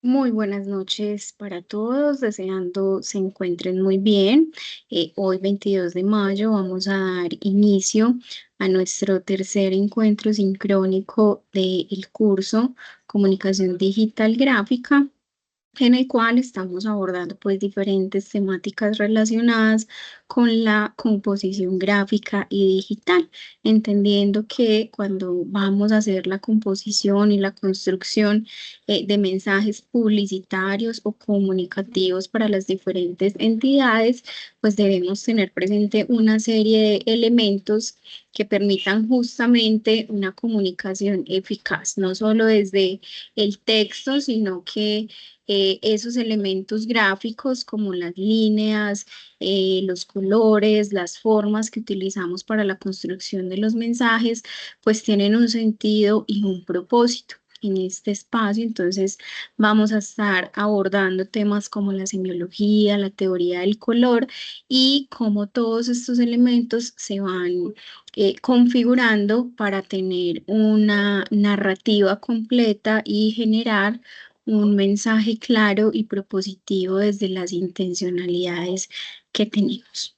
Muy buenas noches para todos, deseando se encuentren muy bien. Hoy, 22 de mayo, vamos a dar inicio a nuestro tercer encuentro sincrónico del curso Comunicación Digital Gráfica, en el cual estamos abordando pues diferentes temáticas relacionadas con la composición gráfica y digital, entendiendo que cuando vamos a hacer la composición y la construcción de mensajes publicitarios o comunicativos para las diferentes entidades, pues debemos tener presente una serie de elementos que permitan justamente una comunicación eficaz, no solo desde el texto, sino que esos elementos gráficos como las líneas, los colores, las formas que utilizamos para la construcción de los mensajes, pues tienen un sentido y un propósito. En este espacio, entonces, vamos a estar abordando temas como la semiología, la teoría del color y cómo todos estos elementos se van configurando para tener una narrativa completa y generar un mensaje claro y propositivo desde las intencionalidades que tenemos.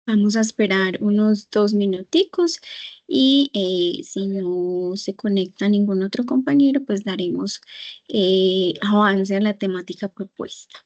Vamos a esperar unos 2 minuticos y si no se conecta ningún otro compañero, pues daremos avance a la temática propuesta.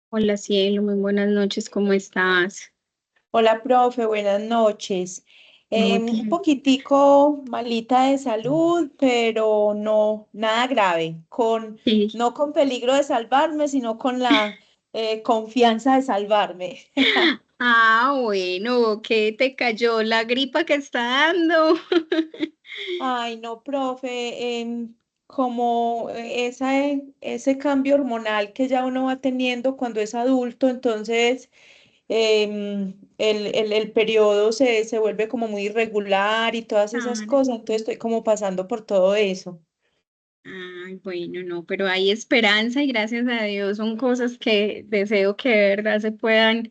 Hola, Cielo, muy buenas noches, ¿cómo estás? Hola, profe, buenas noches. Muy Un bien. poquitico malita de salud, pero no, nada grave, Sí. no con peligro de salvarme, sino con la confianza de salvarme. Ah, bueno, ¿qué te cayó la gripa que está dando? Ay, no, profe, como ese cambio hormonal que ya uno va teniendo cuando es adulto, entonces el periodo se vuelve como muy irregular y todas esas Claro. cosas, entonces estoy como pasando por todo eso. Ay, bueno, no, pero hay esperanza y gracias a Dios son cosas que deseo que de verdad se puedan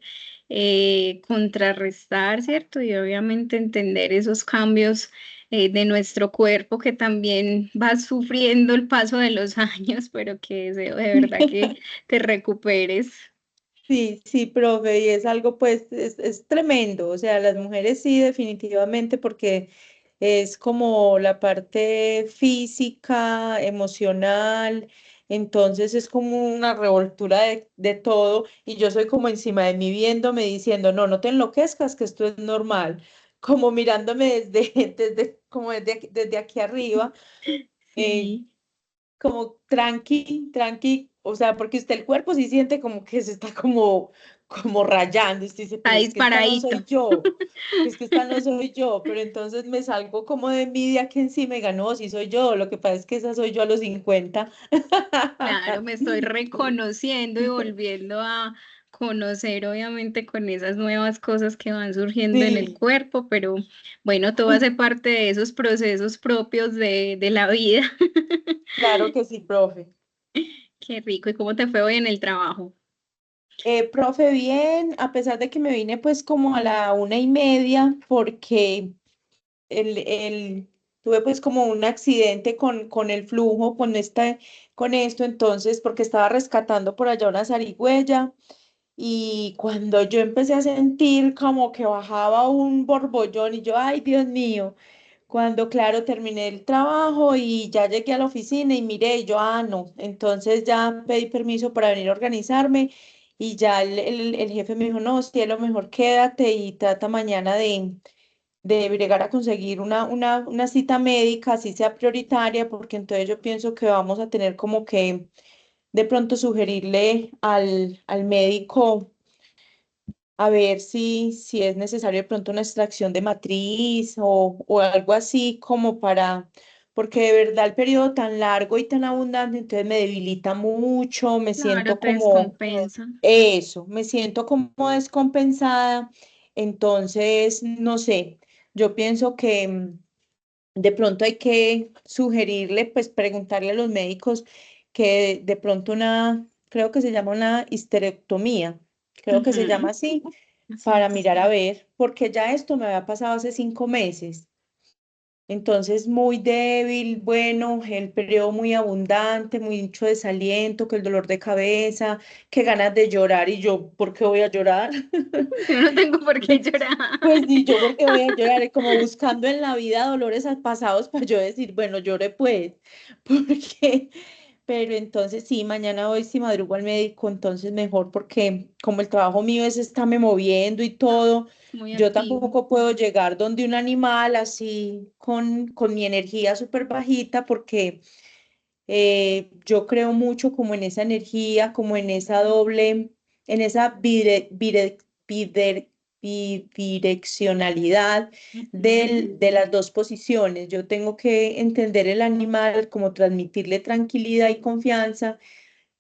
contrarrestar, ¿cierto? Y obviamente entender esos cambios de nuestro cuerpo que también va sufriendo el paso de los años, pero que deseo de verdad que te recuperes. Sí, sí, profe, y es algo pues, es tremendo, o sea, las mujeres sí, definitivamente, porque es como la parte física, emocional, entonces es como una revoltura de todo, y yo soy como encima de mí viéndome diciendo, no, no te enloquezcas, que esto es normal, como mirándome desde aquí arriba, eh, Sí, como tranqui, tranqui, o sea, porque usted el cuerpo sí siente como que se está como rayando, usted dice, está pero es que esta no disparadito. soy yo, es que esta no soy yo, pero entonces me salgo como de envidia que en sí me ganó, sí soy yo, lo que pasa es que esa soy yo a los 50. Claro, me estoy reconociendo y volviendo a conocer, obviamente, con esas nuevas cosas que van surgiendo en el Sí, cuerpo, pero bueno, todo hace parte de esos procesos propios de la vida. claro que sí, profe. Qué rico. ¿Y cómo te fue hoy en el trabajo? Profe, bien, a pesar de que me vine pues como a la 1:30, porque tuve pues como un accidente con el flujo, con esto, entonces, porque estaba rescatando por allá una zarigüeya Y cuando yo empecé a sentir como que bajaba un borbollón y yo, ay, Dios mío, cuando claro, terminé el trabajo y ya llegué a la oficina y miré, y yo, ah, no, entonces ya pedí permiso para venir a organizarme y ya el jefe me dijo, no, sí, a lo mejor quédate y trata mañana de bregar a conseguir una cita médica, así sea prioritaria, porque entonces yo pienso que vamos a tener como que de pronto sugerirle al médico a ver si es necesario de pronto una extracción de matriz o algo así como para, porque de verdad el periodo tan largo y tan abundante, entonces me debilita mucho, me Claro, siento te como descompensa. eso, me siento como descompensada, entonces, no sé, yo pienso que de pronto hay que sugerirle, pues preguntarle a los médicos que de pronto creo que se llama una histerectomía, creo que se llama Ujú, así, así para es. mirar a ver, porque ya esto me había pasado hace 5 meses. Entonces, muy débil, bueno, el periodo muy abundante, mucho desaliento, que el dolor de cabeza, que ganas de llorar y yo, ¿por qué voy a llorar? Yo no tengo por qué llorar. Pues sí, yo porque voy a llorar, es como buscando en la vida dolores pasados para yo decir, bueno, llore pues, porque, pero entonces sí, mañana hoy sí madrugo al médico, entonces mejor porque como el trabajo mío es estarme moviendo y todo, Muy yo activo. tampoco puedo llegar donde un animal así con mi energía súper bajita porque yo creo mucho como en esa energía, como en esa doble, en esa bidireccionalidad Ujú, de las dos posiciones. Yo tengo que entender el animal, como transmitirle tranquilidad y confianza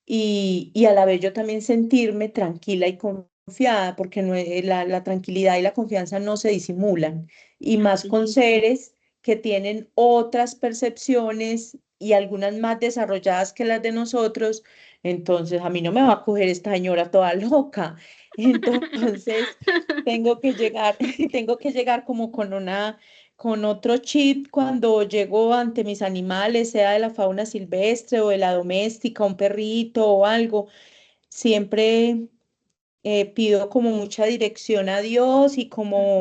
y a la vez yo también sentirme tranquila y confiada, porque no, la tranquilidad y la confianza no se disimulan, y más con así es. seres que tienen otras percepciones y algunas más desarrolladas que las de nosotros, entonces a mí no me va a coger esta señora toda loca. Entonces tengo que llegar, tengo que llegar como con otro chip cuando llego ante mis animales, sea de la fauna silvestre o de la doméstica, un perrito o algo. Siempre pido como mucha dirección a Dios y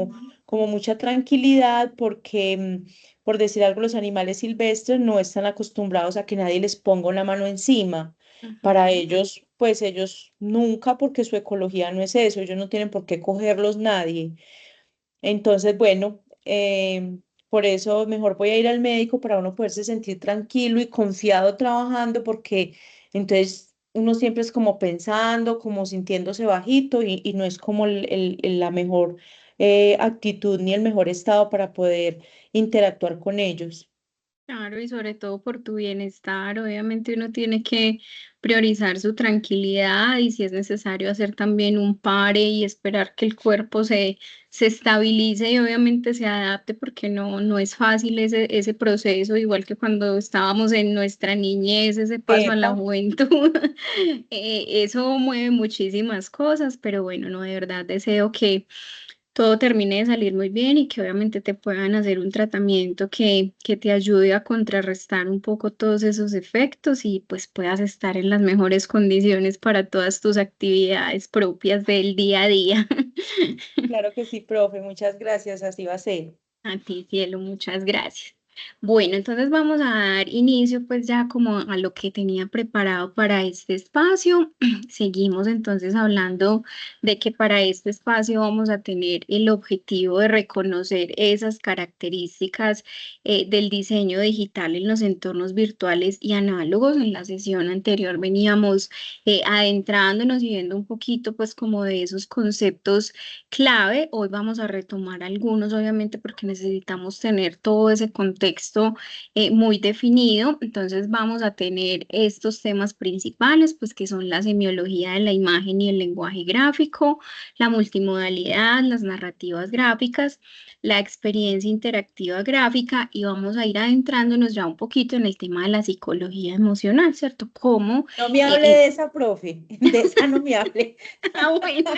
Ujú, como mucha tranquilidad porque, por decir algo, los animales silvestres no están acostumbrados a que nadie les ponga una mano encima. Para ujú. ellos, pues ellos nunca, porque su ecología no es eso, ellos no tienen por qué cogerlos nadie. Entonces, bueno, por eso mejor voy a ir al médico para uno poderse sentir tranquilo y confiado trabajando, porque entonces uno siempre es como pensando, como sintiéndose bajito y no es como la mejor actitud ni el mejor estado para poder interactuar con ellos. Claro, y sobre todo por tu bienestar, obviamente uno tiene que priorizar su tranquilidad y si es necesario hacer también un pare y esperar que el cuerpo se estabilice y obviamente se adapte porque no es fácil ese proceso, igual que cuando estábamos en nuestra niñez, ese paso a la Epa. juventud. Eso mueve muchísimas cosas, pero bueno, no, de verdad deseo que todo termine de salir muy bien y que obviamente te puedan hacer un tratamiento que te ayude a contrarrestar un poco todos esos efectos y pues puedas estar en las mejores condiciones para todas tus actividades propias del día a día. Claro que sí, profe, muchas gracias, así va a ser. A ti, cielo, muchas gracias. Bueno, entonces vamos a dar inicio pues ya como a lo que tenía preparado para este espacio. Seguimos entonces hablando de que para este espacio vamos a tener el objetivo de reconocer esas características del diseño digital en los entornos virtuales y análogos. En la sesión anterior veníamos adentrándonos y viendo un poquito pues como de esos conceptos clave. Hoy vamos a retomar algunos, obviamente, porque necesitamos tener todo ese contexto muy definido. Entonces vamos a tener estos temas principales, pues que son la semiología de la imagen y el lenguaje gráfico, la multimodalidad, las narrativas gráficas, la experiencia interactiva gráfica y vamos a ir adentrándonos ya un poquito en el tema de la psicología emocional, ¿cierto? Cómo No me eh, hable eh, de esa, profe, de esa no me hable. Ah, bueno.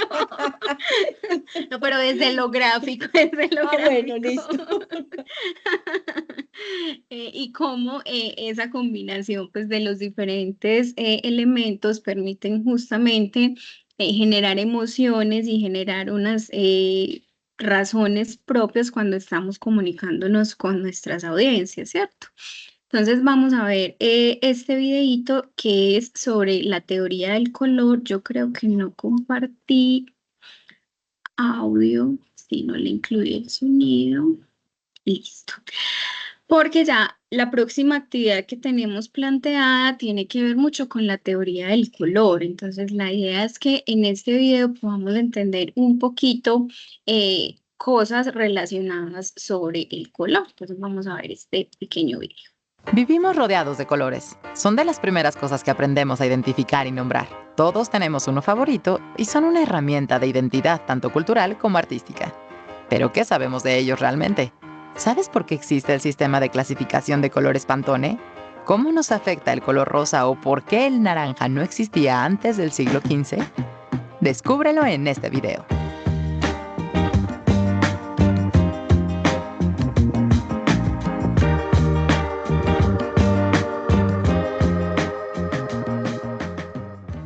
No, pero desde lo gráfico, desde lo Ah, bueno, gráfico. listo. Y cómo esa combinación pues, de los diferentes elementos permiten justamente generar emociones y generar unas razones propias cuando estamos comunicándonos con nuestras audiencias, ¿cierto? Entonces vamos a ver este videíto que es sobre la teoría del color. Yo creo que no compartí audio, si no le incluí el sonido. Listo. Porque ya la próxima actividad que tenemos planteada tiene que ver mucho con la teoría del color. Entonces, la idea es que en este video podamos entender un poquito cosas relacionadas sobre el color. Entonces, vamos a ver este pequeño video. Vivimos rodeados de colores. Son de las primeras cosas que aprendemos a identificar y nombrar. Todos tenemos uno favorito y son una herramienta de identidad tanto cultural como artística. ¿Pero qué sabemos de ellos realmente? ¿Sabes por qué existe el sistema de clasificación de colores Pantone? ¿Cómo nos afecta el color rosa o por qué el naranja no existía antes del siglo XV? Descúbrelo en este video.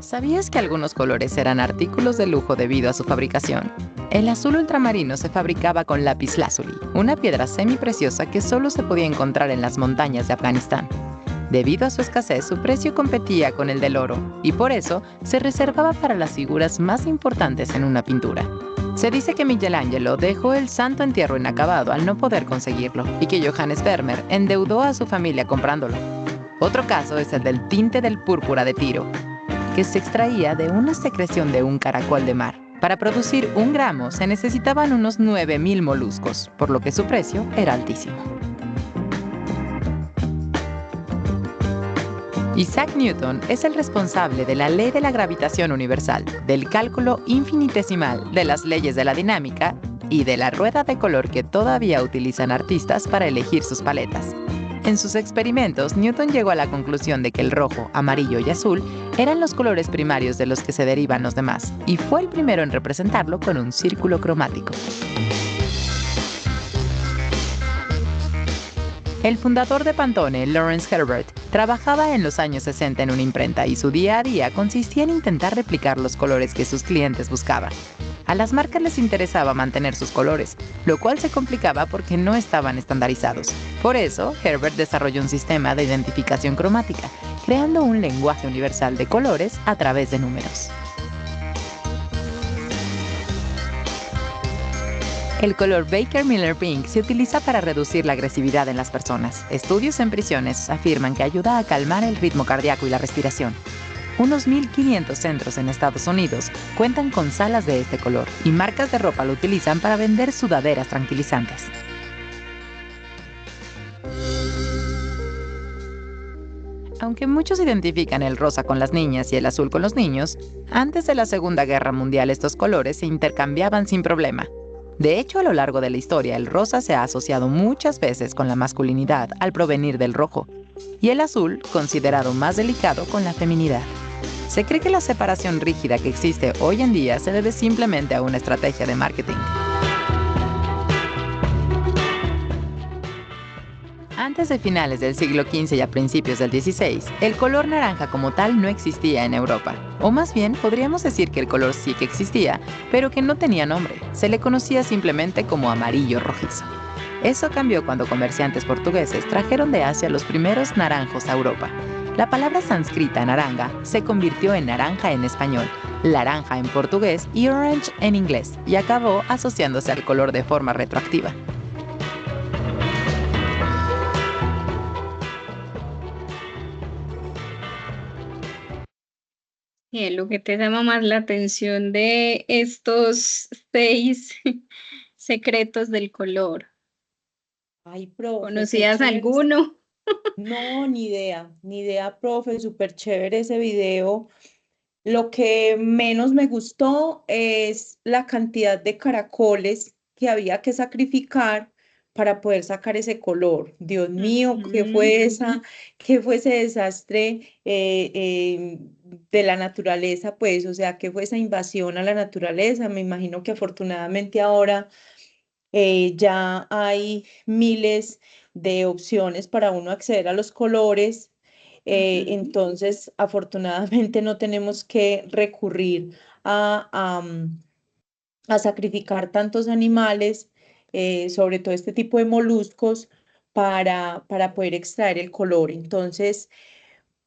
¿Sabías que algunos colores eran artículos de lujo debido a su fabricación? El azul ultramarino se fabricaba con lapislázuli, una piedra semipreciosa que solo se podía encontrar en las montañas de Afganistán. Debido a su escasez, su precio competía con el del oro, y por eso se reservaba para las figuras más importantes en una pintura. Se dice que Michelangelo dejó el Santo Entierro inacabado al no poder conseguirlo, y que Johannes Vermeer endeudó a su familia comprándolo. Otro caso es el del tinte del púrpura de Tiro, que se extraía de una secreción de un caracol de mar. Para producir 1 gramo se necesitaban unos 9.000 moluscos, por lo que su precio era altísimo. Isaac Newton es el responsable de la ley de la gravitación universal, del cálculo infinitesimal, de las leyes de la dinámica y de la rueda de color que todavía utilizan artistas para elegir sus paletas. En sus experimentos, Newton llegó a la conclusión de que el rojo, amarillo y azul eran los colores primarios de los que se derivan los demás, y fue el primero en representarlo con un círculo cromático. El fundador de Pantone, Lawrence Herbert, trabajaba en los años 60 en una imprenta y su día a día consistía en intentar replicar los colores que sus clientes buscaban. A las marcas les interesaba mantener sus colores, lo cual se complicaba porque no estaban estandarizados. Por eso, Herbert desarrolló un sistema de identificación cromática, creando un lenguaje universal de colores a través de números. El color Baker Miller Pink se utiliza para reducir la agresividad en las personas. Estudios en prisiones afirman que ayuda a calmar el ritmo cardíaco y la respiración. Unos 1.500 centros en Estados Unidos cuentan con salas de este color y marcas de ropa lo utilizan para vender sudaderas tranquilizantes. Aunque muchos identifican el rosa con las niñas y el azul con los niños, antes de la Segunda Guerra Mundial estos colores se intercambiaban sin problema. De hecho, a lo largo de la historia, el rosa se ha asociado muchas veces con la masculinidad al provenir del rojo, y el azul considerado más delicado con la feminidad. Se cree que la separación rígida que existe hoy en día se debe simplemente a una estrategia de marketing. Antes de finales del siglo XV y a principios del XVI, el color naranja como tal no existía en Europa. O más bien, podríamos decir que el color sí que existía, pero que no tenía nombre. Se le conocía simplemente como amarillo rojizo. Eso cambió cuando comerciantes portugueses trajeron de Asia los primeros naranjos a Europa. La palabra sánscrita naranja se convirtió en naranja en español, laranja en portugués y orange en inglés, y acabó asociándose al color de forma retroactiva. Lo que te llama más la atención de estos 6 secretos del color. Ay, profe, qué ¿Conocías chévere. alguno? No, ni idea, profe, súper chévere ese video. Lo que menos me gustó es la cantidad de caracoles que había que sacrificar para poder sacar ese color. Dios mío, Ujú. qué fue ese desastre de la naturaleza? Pues, o sea, qué fue esa invasión a la naturaleza. Me imagino que afortunadamente ahora ya hay miles de opciones para uno acceder a los colores. Ujú. Entonces, afortunadamente no tenemos que recurrir a, a, mm, a sacrificar tantos animales, sobre todo este tipo de moluscos, para poder extraer el color. Entonces,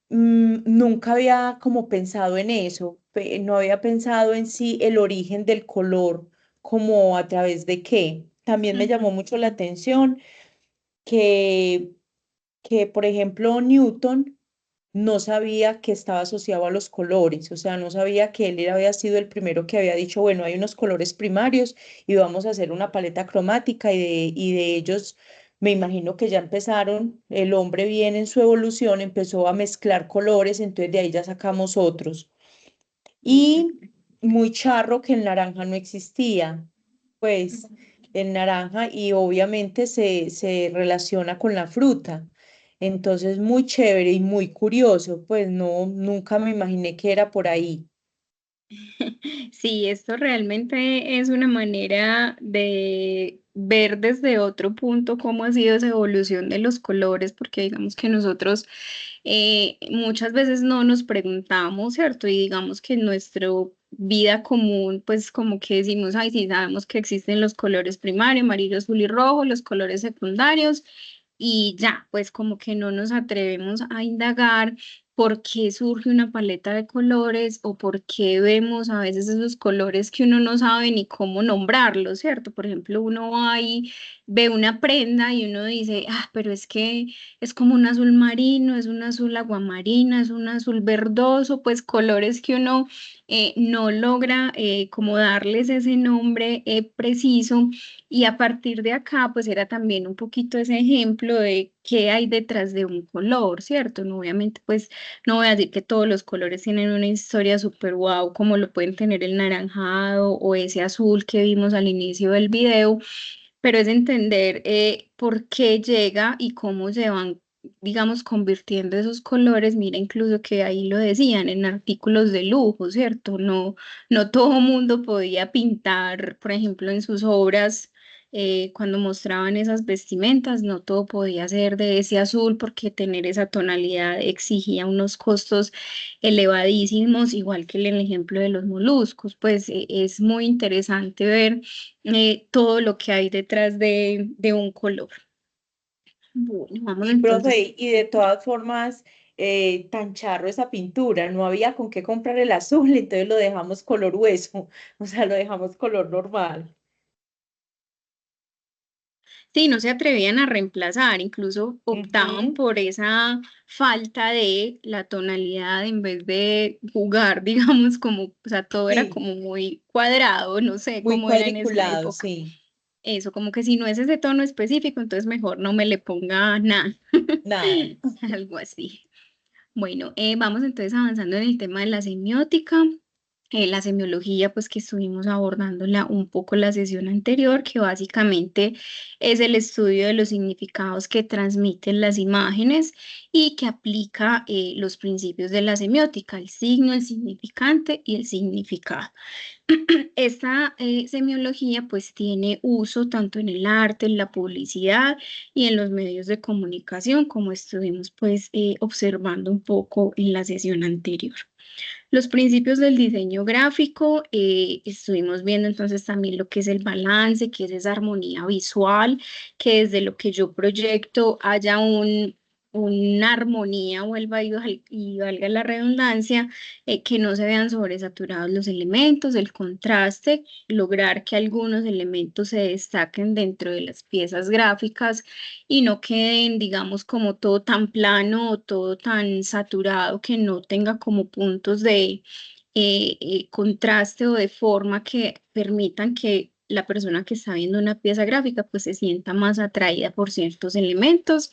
nunca había como pensado en eso, no había pensado en sí el origen del color, como a través de qué. También me Ujú. llamó mucho la atención que, que, por ejemplo, Newton no sabía que estaba asociado a los colores, o sea, no sabía que había sido el primero que había dicho, bueno, hay unos colores primarios y vamos a hacer una paleta cromática y de ellos me imagino que ya empezaron, el hombre bien en su evolución empezó a mezclar colores, entonces de ahí ya sacamos otros. Y Exacto. muy charro que el naranja no existía, pues el naranja y obviamente se relaciona con la fruta. Entonces muy chévere y muy curioso, pues no, nunca me imaginé que era por ahí. Sí, esto realmente es una manera de ver desde otro punto cómo ha sido esa evolución de los colores, porque digamos que nosotros muchas veces no nos preguntamos, ¿cierto? Y digamos que en nuestra vida común, pues como que decimos, ay, sí, sabemos que existen los colores primarios, amarillo, azul y rojo, los colores secundarios, y ya, pues como que no nos atrevemos a indagar por qué surge una paleta de colores o por qué vemos a veces esos colores que uno no sabe ni cómo nombrarlos, ¿cierto? Por ejemplo, uno va y ve una prenda y uno dice, ah, pero es que es como un azul marino, es un azul aguamarina, es un azul verdoso, pues colores que uno no logra como darles ese nombre preciso. Y a partir de acá, pues era también un poquito ese ejemplo de qué hay detrás de un color, ¿cierto? No, obviamente, pues no voy a decir que todos los colores tienen una historia súper guau, como lo pueden tener el naranjado o ese azul que vimos al inicio del video, pero es entender por qué llega y cómo se van, digamos, convirtiendo esos colores. Mira, incluso que ahí lo decían en artículos de lujo, ¿cierto? No, no todo mundo podía pintar, por ejemplo, en sus obras. Cuando mostraban esas vestimentas, no todo podía ser de ese azul porque tener esa tonalidad exigía unos costos elevadísimos, igual que en el ejemplo de los moluscos. Pues es muy interesante ver todo lo que hay detrás de un color. Bueno, vamos Y entonces. profe, y de todas formas, tan charro esa pintura, no había con qué comprar el azul, entonces lo dejamos color hueso, o sea, lo dejamos color normal. Sí, no se atrevían a reemplazar, incluso optaban Ujú. por esa falta de la tonalidad en vez de jugar, digamos, como, o sea, todo era Sí, como muy cuadrado, no sé muy cómo era en esa cuadriculado, época. sí, Eso, como que si no es ese tono específico, entonces mejor no me le ponga nada, nada. algo así. Bueno, vamos entonces avanzando en el tema de la semiótica. La semiología, pues que estuvimos abordándola un poco la sesión anterior, que básicamente es el estudio de los significados que transmiten las imágenes y que aplica los principios de la semiótica, el signo, el significante y el significado. Esta semiología pues tiene uso tanto en el arte, en la publicidad y en los medios de comunicación, como estuvimos pues observando un poco en la sesión anterior. Los principios del diseño gráfico, estuvimos viendo entonces también lo que es el balance, que es esa armonía visual, que desde lo que yo proyecto haya una armonía, y valga la redundancia, que no se vean sobresaturados los elementos, el contraste, lograr que algunos elementos se destaquen dentro de las piezas gráficas y no queden, digamos, como todo tan plano o todo tan saturado que no tenga como puntos de contraste o de forma que permitan que la persona que está viendo una pieza gráfica pues se sienta más atraída por ciertos elementos.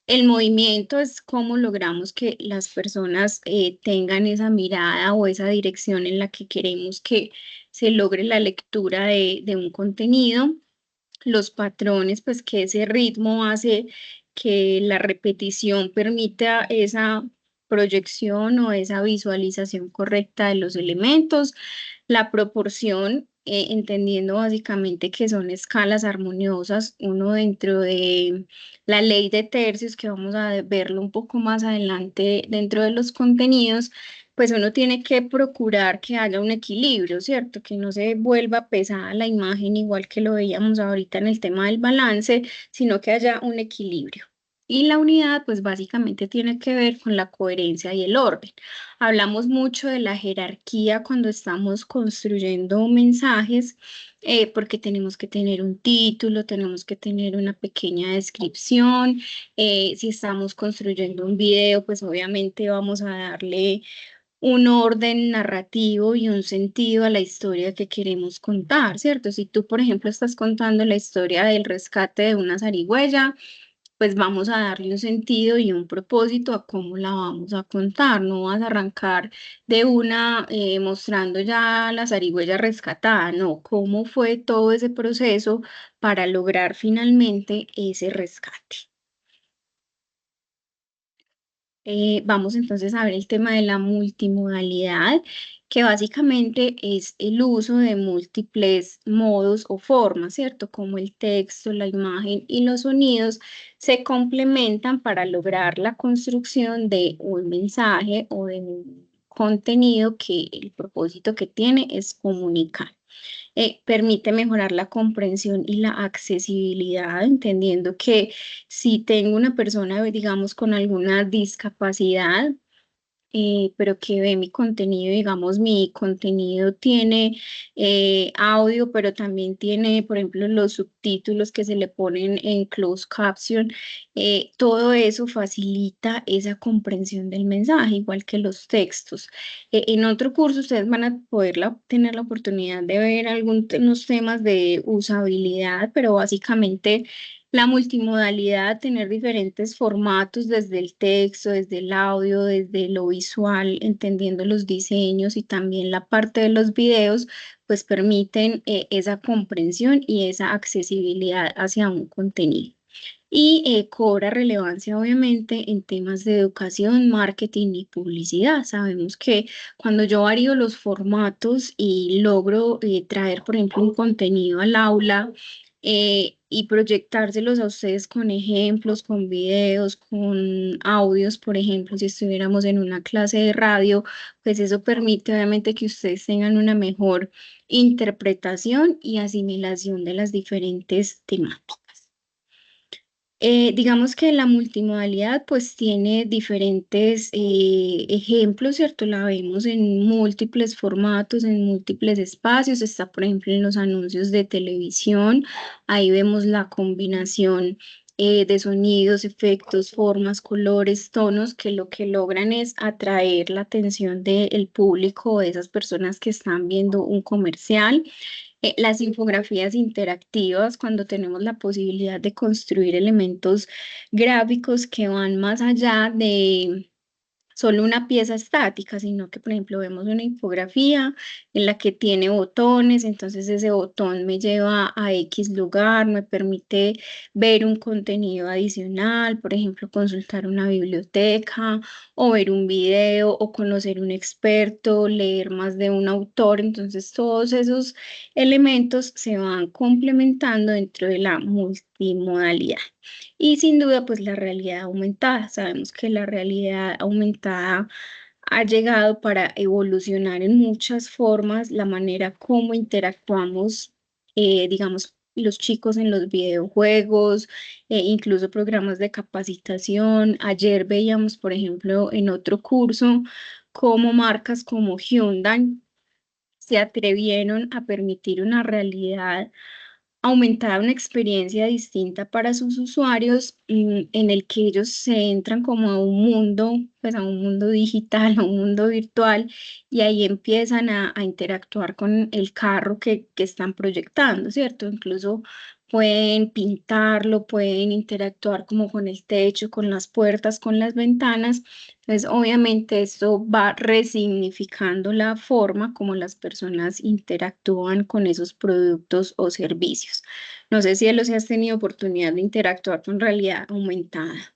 El movimiento es cómo logramos que las personas tengan esa mirada o esa dirección en la que queremos que se logre la lectura de un contenido. Los patrones, pues que ese ritmo hace que la repetición permita esa proyección o esa visualización correcta de los elementos, la proporción, entendiendo básicamente que son escalas armoniosas, uno dentro de la ley de tercios, que vamos a verlo un poco más adelante dentro de los contenidos, pues uno tiene que procurar que haya un equilibrio, ¿cierto? Que no se vuelva pesada la imagen igual que lo veíamos ahorita en el tema del balance, sino que haya un equilibrio. Y la unidad, pues básicamente tiene que ver con la coherencia y el orden. Hablamos mucho de la jerarquía cuando estamos construyendo mensajes, porque tenemos que tener un título, tenemos que tener una pequeña descripción. Si estamos construyendo un video, pues obviamente vamos a darle un orden narrativo y un sentido a la historia que queremos contar, ¿cierto? Si tú, por ejemplo, estás contando la historia del rescate de una zarigüeya, pues vamos a darle un sentido y un propósito a cómo la vamos a contar. No vas a arrancar de una mostrando ya la zarigüeya rescatada, no, cómo fue todo ese proceso para lograr finalmente ese rescate. Vamos entonces a ver el tema de la multimodalidad, que básicamente es el uso de múltiples modos o formas, ¿cierto? Como el texto, la imagen y los sonidos se complementan para lograr la construcción de un mensaje o de un contenido que el propósito que tiene es comunicar. Permite mejorar la comprensión y la accesibilidad, entendiendo que si tengo una persona, digamos, con alguna discapacidad, pero que ve mi contenido, digamos, mi contenido tiene audio, pero también tiene, por ejemplo, los subtítulos que se le ponen en closed caption. Todo eso facilita esa comprensión del mensaje, igual que los textos. En otro curso ustedes van a poder tener la oportunidad de ver algunos temas de usabilidad, pero básicamente la multimodalidad, tener diferentes formatos desde el texto, desde el audio, desde lo visual, entendiendo los diseños y también la parte de los videos, pues permiten esa comprensión y esa accesibilidad hacia un contenido. Y cobra relevancia, obviamente, en temas de educación, marketing y publicidad. Sabemos que cuando yo varío los formatos y logro traer, por ejemplo, un contenido al aula, y proyectárselos a ustedes con ejemplos, con videos, con audios, por ejemplo, si estuviéramos en una clase de radio, pues eso permite obviamente que ustedes tengan una mejor interpretación y asimilación de las diferentes temáticas. Digamos que la multimodalidad pues tiene diferentes ejemplos, ¿cierto? La vemos en múltiples formatos, en múltiples espacios. Está, por ejemplo, en los anuncios de televisión. Ahí vemos la combinación de sonidos, efectos, formas, colores, tonos, que lo que logran es atraer la atención del público o de esas personas que están viendo un comercial. Las infografías interactivas, cuando tenemos la posibilidad de construir elementos gráficos que van más allá de solo una pieza estática, sino que, por ejemplo, vemos una infografía en la que tiene botones, entonces ese botón me lleva a X lugar, me permite ver un contenido adicional, por ejemplo, consultar una biblioteca o ver un video o conocer un experto, leer más de un autor, entonces todos esos elementos se van complementando dentro de la multimodalidad. Y sin duda, pues la realidad aumentada. Sabemos que la realidad aumentada ha llegado para evolucionar en muchas formas la manera como interactuamos, digamos, los chicos en los videojuegos, incluso programas de capacitación. Ayer veíamos, por ejemplo, en otro curso, cómo marcas como Hyundai se atrevieron a permitir una realidad aumentar una experiencia distinta para sus usuarios, en el que ellos se entran como a un mundo, pues a un mundo digital, a un mundo virtual, y ahí empiezan a interactuar con el carro que están proyectando, ¿cierto? Incluso pueden pintarlo, pueden interactuar como con el techo, con las puertas, con las ventanas. Entonces, obviamente esto va resignificando la forma como las personas interactúan con esos productos o servicios. No sé si si has tenido oportunidad de interactuar con realidad aumentada.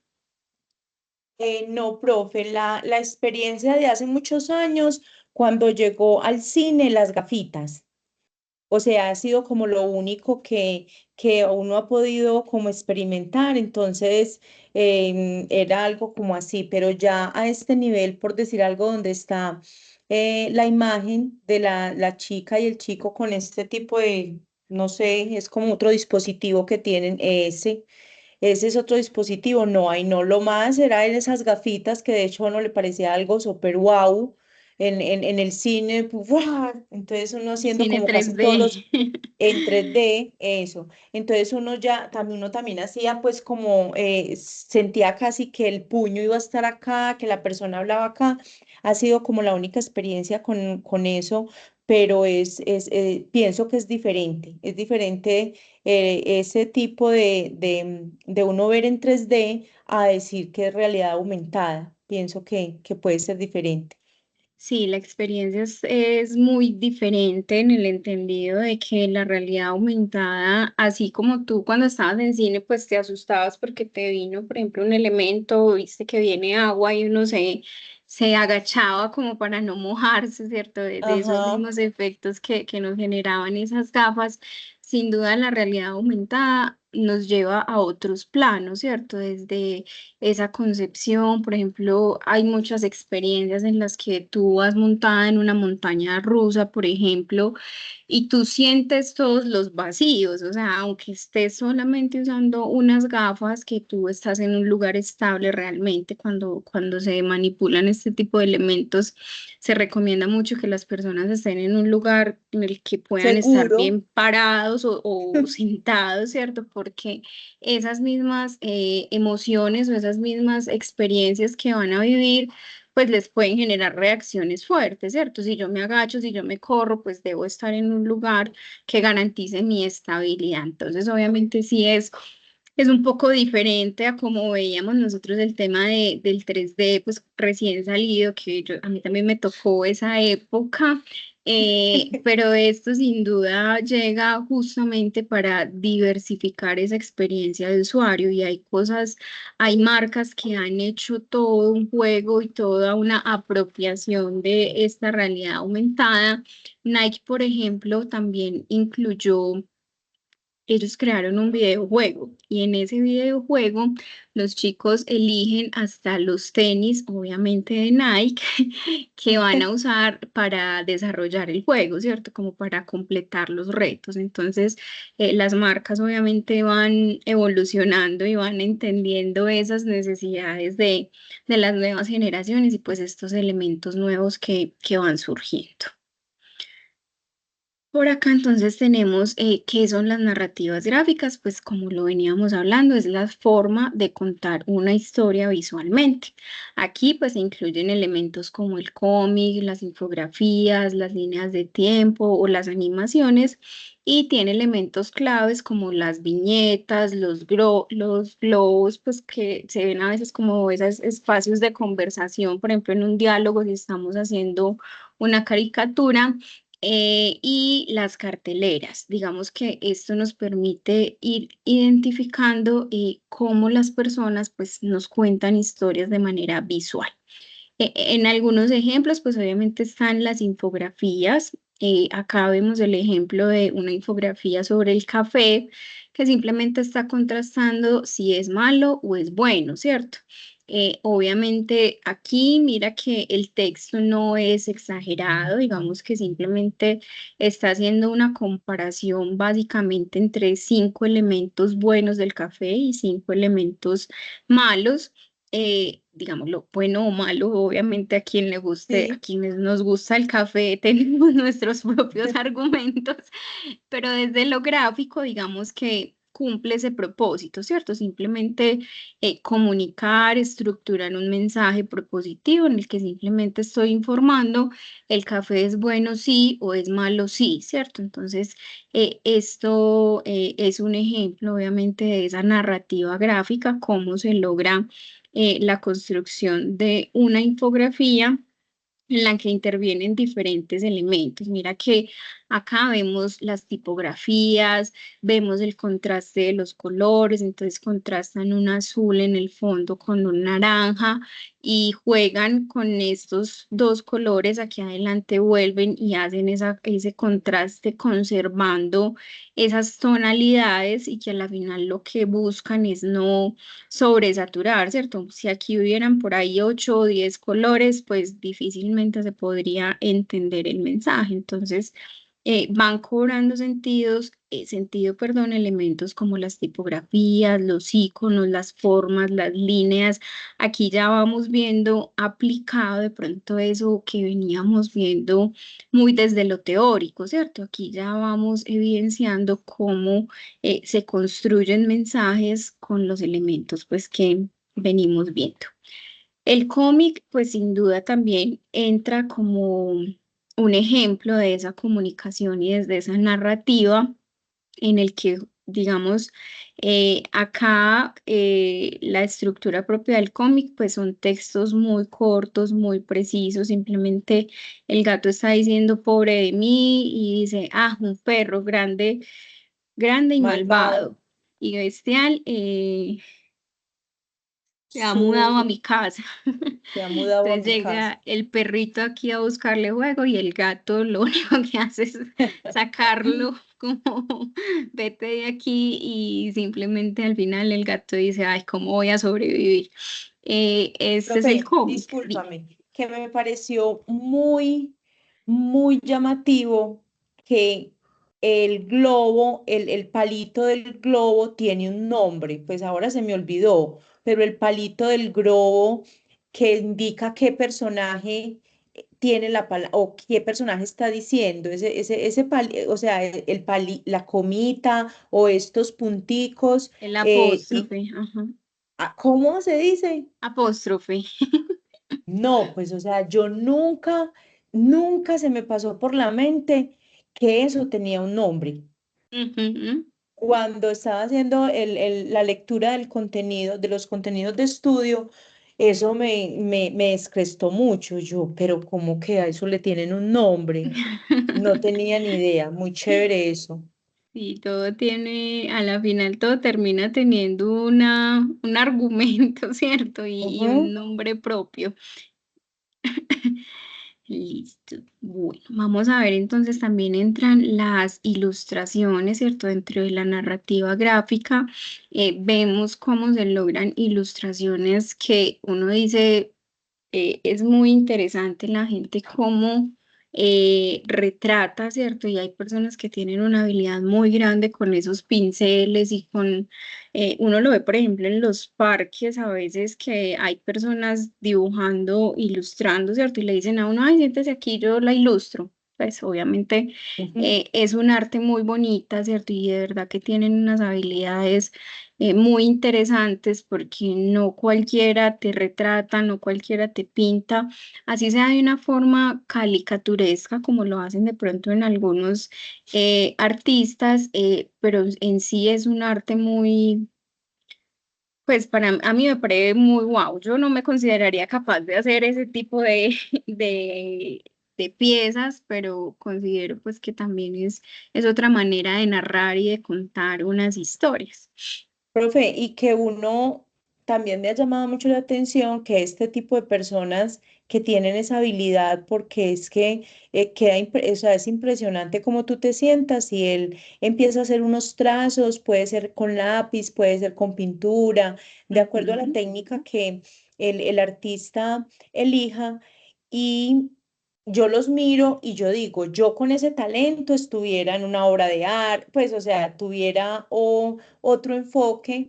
No, profe, la experiencia de hace muchos años cuando llegó al cine las gafitas. O sea, ha sido como lo único que uno ha podido como experimentar. Entonces, era algo como así, pero ya a este nivel, por decir algo, donde está la imagen de la chica y el chico con este tipo de, no sé, es como otro dispositivo que tienen ese es otro dispositivo. No hay, no, lo más era en esas gafitas que de hecho a uno le parecía algo súper guau en el cine, pues, ¡guau! Entonces uno haciendo Cine como casi 3D. todos los en 3D eso. Entonces uno también hacía pues como, sentía casi que el puño iba a estar acá, que la persona hablaba acá. Ha sido como la única experiencia con eso, pero pienso que es diferente ese tipo de uno ver en 3D a decir que es realidad aumentada. Pienso que puede ser diferente. Sí, la experiencia es muy diferente en el entendido de que la realidad aumentada, así como tú cuando estabas en cine, pues te asustabas porque te vino, por ejemplo, un elemento, o viste que viene agua y uno se agachaba como para no mojarse, ¿cierto? De esos Ajá. mismos efectos que nos generaban esas gafas. Sin duda, la realidad aumentada nos lleva a otros planos, ¿cierto? Desde esa concepción. Por ejemplo, hay muchas experiencias en las que tú vas montada en una montaña rusa, por ejemplo, y tú sientes todos los vacíos, o sea, aunque estés solamente usando unas gafas, que tú estás en un lugar estable realmente cuando se manipulan este tipo de elementos, se recomienda mucho que las personas estén en un lugar en el que puedan estar Seguro. bien parados o sentados, ¿cierto? Porque esas mismas emociones o esas mismas experiencias que van a vivir, pues les pueden generar reacciones fuertes, ¿cierto? Si yo me agacho, si yo me corro, pues debo estar en un lugar que garantice mi estabilidad. Entonces, obviamente sí es un poco diferente a como veíamos nosotros el tema del 3D, pues recién salido, que a mí también me tocó esa época, pero esto sin duda llega justamente para diversificar esa experiencia de usuario y hay cosas, hay marcas que han hecho todo un juego y toda una apropiación de esta realidad aumentada. Nike, por ejemplo, también incluyó, ellos crearon un videojuego y en ese videojuego los chicos eligen hasta los tenis, obviamente de Nike, que van a usar para desarrollar el juego, ¿cierto? Como para completar los retos. Entonces, las marcas obviamente van evolucionando y van entendiendo esas necesidades de las nuevas generaciones y pues estos elementos nuevos que van surgiendo. Por acá entonces tenemos qué son las narrativas gráficas, pues como lo veníamos hablando, es la forma de contar una historia visualmente. Aquí pues se incluyen elementos como el cómic, las infografías, las líneas de tiempo o las animaciones y tiene elementos claves como las viñetas, los globos, pues que se ven a veces como esos espacios de conversación, por ejemplo en un diálogo si estamos haciendo una caricatura y las carteleras. Digamos que esto nos permite ir identificando cómo las personas pues, nos cuentan historias de manera visual. En algunos ejemplos, pues obviamente están las infografías. Acá vemos el ejemplo de una infografía sobre el café que simplemente está contrastando si es malo o es bueno, ¿cierto? Obviamente aquí mira que el texto no es exagerado, digamos que simplemente está haciendo una comparación básicamente entre 5 elementos buenos del café y 5 elementos malos, digámoslo, bueno o malo, obviamente a quien le guste, a Sí. quienes nos gusta el café, tenemos nuestros propios argumentos, pero desde lo gráfico, digamos que cumple ese propósito, ¿cierto? Simplemente comunicar, estructurar un mensaje propositivo en el que simplemente estoy informando, el café es bueno sí o es malo sí, ¿cierto? Entonces, esto es un ejemplo, obviamente, de esa narrativa gráfica, cómo se logra la construcción de una infografía en la que intervienen diferentes elementos. Mira que acá vemos las tipografías, vemos el contraste de los colores, entonces contrastan un azul en el fondo con un naranja y juegan con estos dos colores. Aquí adelante vuelven y hacen ese contraste conservando esas tonalidades y que a la final lo que buscan es no sobresaturar, ¿cierto? Si aquí hubieran por ahí 8 o 10 colores, pues difícilmente se podría entender el mensaje. Entonces, van cobrando perdón, elementos como las tipografías, los iconos, las formas, las líneas. Aquí ya vamos viendo aplicado de pronto eso que veníamos viendo muy desde lo teórico, ¿cierto? Aquí ya vamos evidenciando cómo se construyen mensajes con los elementos pues que venimos viendo. El cómic pues sin duda también entra como un ejemplo de esa comunicación y desde esa narrativa en el que, digamos, acá la estructura propia del cómic, pues son textos muy cortos, muy precisos, simplemente el gato está diciendo pobre de mí y dice, ah, un perro grande, grande y Malvado. malvado y bestial, se ha mudado a Su, mi casa. Se ha mudado a Entonces mi casa. llega el perrito aquí a buscarle juego y el gato lo único que hace es sacarlo como vete de aquí y simplemente al final el gato dice, ay, ¿cómo voy a sobrevivir? Este es el Profe, cómic. Dime. discúlpame, que me pareció muy llamativo que el globo, el palito del globo tiene un nombre, pues ahora se me olvidó, pero el palito del globo que indica qué personaje tiene la palabra o qué personaje está diciendo, o sea, la comita o estos punticos, El y, apóstrofe, ajá. ¿cómo se dice? Apóstrofe. No, pues, o sea, yo nunca se me pasó por la mente que eso tenía un nombre. Ujú. Cuando estaba haciendo la lectura del contenido, de los contenidos de estudio, eso me descrestó mucho. Yo, pero ¿cómo que a eso le tienen un nombre? No tenía ni idea. Muy chévere eso. Y todo tiene, a la final todo termina teniendo un argumento, ¿cierto? Y un Ujú. nombre propio. Listo. Bueno, vamos a ver entonces también entran las ilustraciones, ¿cierto? Dentro de la narrativa gráfica, vemos cómo se logran ilustraciones que uno dice, es muy interesante la gente cómo retrata, ¿cierto? Y hay personas que tienen una habilidad muy grande con esos pinceles y con, uno lo ve, por ejemplo, en los parques a veces que hay personas dibujando, ilustrando, ¿cierto? Y le dicen a uno, ay, siéntese aquí, yo la ilustro. Pues obviamente Ujú. es un arte muy bonita, ¿cierto? Y de verdad que tienen unas habilidades muy interesantes porque no cualquiera te retrata, no cualquiera te pinta, así sea de una forma caricaturesca como lo hacen de pronto en algunos artistas, pero en sí es un arte muy, pues a mí me parece muy wow. Yo no me consideraría capaz de hacer ese tipo de, de piezas, pero considero pues que también es otra manera de narrar y de contar unas historias. Profe, y que uno también me ha llamado mucho la atención que este tipo de personas que tienen esa habilidad, porque es que o sea, es impresionante cómo tú te sientas y él empieza a hacer unos trazos, puede ser con lápiz, puede ser con pintura, de acuerdo a la Ujú. técnica que el artista elija. Y yo los miro y yo digo, yo con ese talento estuviera en una obra de arte, pues, o sea, tuviera otro enfoque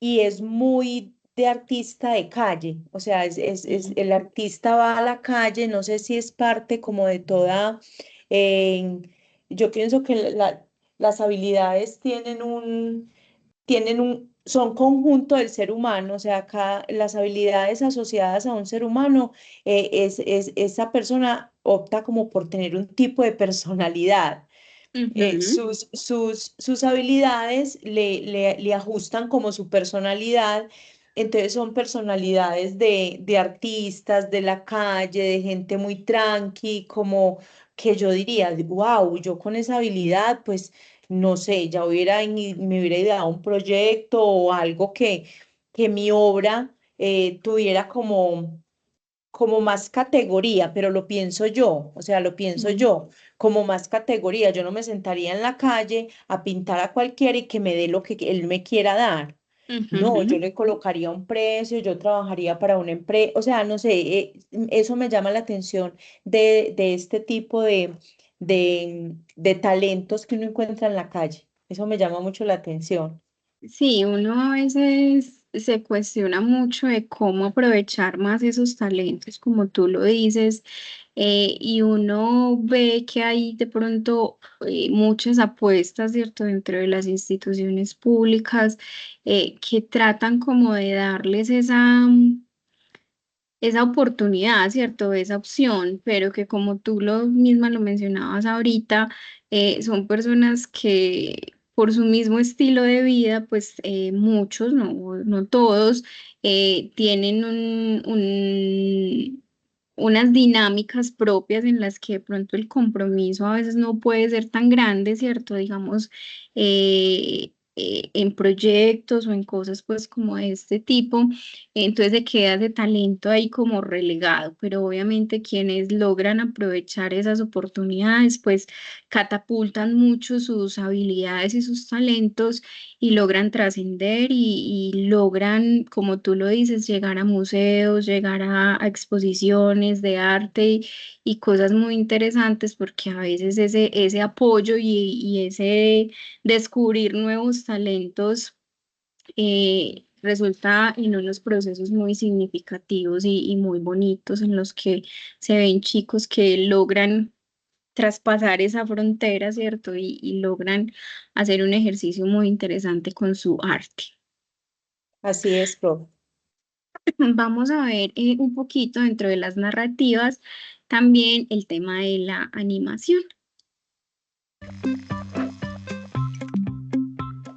y es muy de artista de calle, o sea, Sí. el artista va a la calle, no sé si es parte como de toda, eh, yo pienso que las habilidades son conjunto del ser humano, o sea, las habilidades asociadas a un ser humano, esa persona opta como por tener un tipo de personalidad. Ujú. Sus habilidades le ajustan como su personalidad. Entonces son personalidades de artistas, de la calle, de gente muy tranqui, como, que yo diría, wow, yo con esa habilidad, pues no sé, ya me hubiera ideado un proyecto o algo que mi obra tuviera como más categoría, pero lo pienso yo, o sea, lo pienso Mm. yo, como más categoría. Yo no me sentaría en la calle a pintar a cualquiera y que me dé lo que él me quiera dar. No, yo Ujú. le colocaría un precio, yo trabajaría para una empresa, o sea, no sé, eso me llama la atención de este tipo de talentos que uno encuentra en la calle. Eso me llama mucho la atención. Sí, uno a veces se cuestiona mucho de cómo aprovechar más esos talentos, como tú lo dices, y uno ve que hay de pronto muchas apuestas, ¿cierto?, dentro de las instituciones públicas que tratan como de darles esa oportunidad, ¿cierto? Esa opción, pero que como tú lo misma lo mencionabas ahorita, son personas que por su mismo estilo de vida, pues muchos, no todos, tienen unas dinámicas propias en las que de pronto el compromiso a veces no puede ser tan grande, ¿cierto? Digamos, en proyectos o en cosas pues como de este tipo, entonces se queda ese talento ahí como relegado, pero obviamente quienes logran aprovechar esas oportunidades, pues catapultan mucho sus habilidades y sus talentos y logran trascender y logran, como tú lo dices, llegar a museos, llegar a exposiciones de arte y cosas muy interesantes porque a veces ese apoyo y ese descubrir nuevos talentos resulta en unos procesos muy significativos y muy bonitos en los que se ven chicos que logran traspasar esa frontera, ¿cierto? Y logran hacer un ejercicio muy interesante con su arte. Así es, profe. Vamos a ver un poquito dentro de las narrativas también el tema de la animación.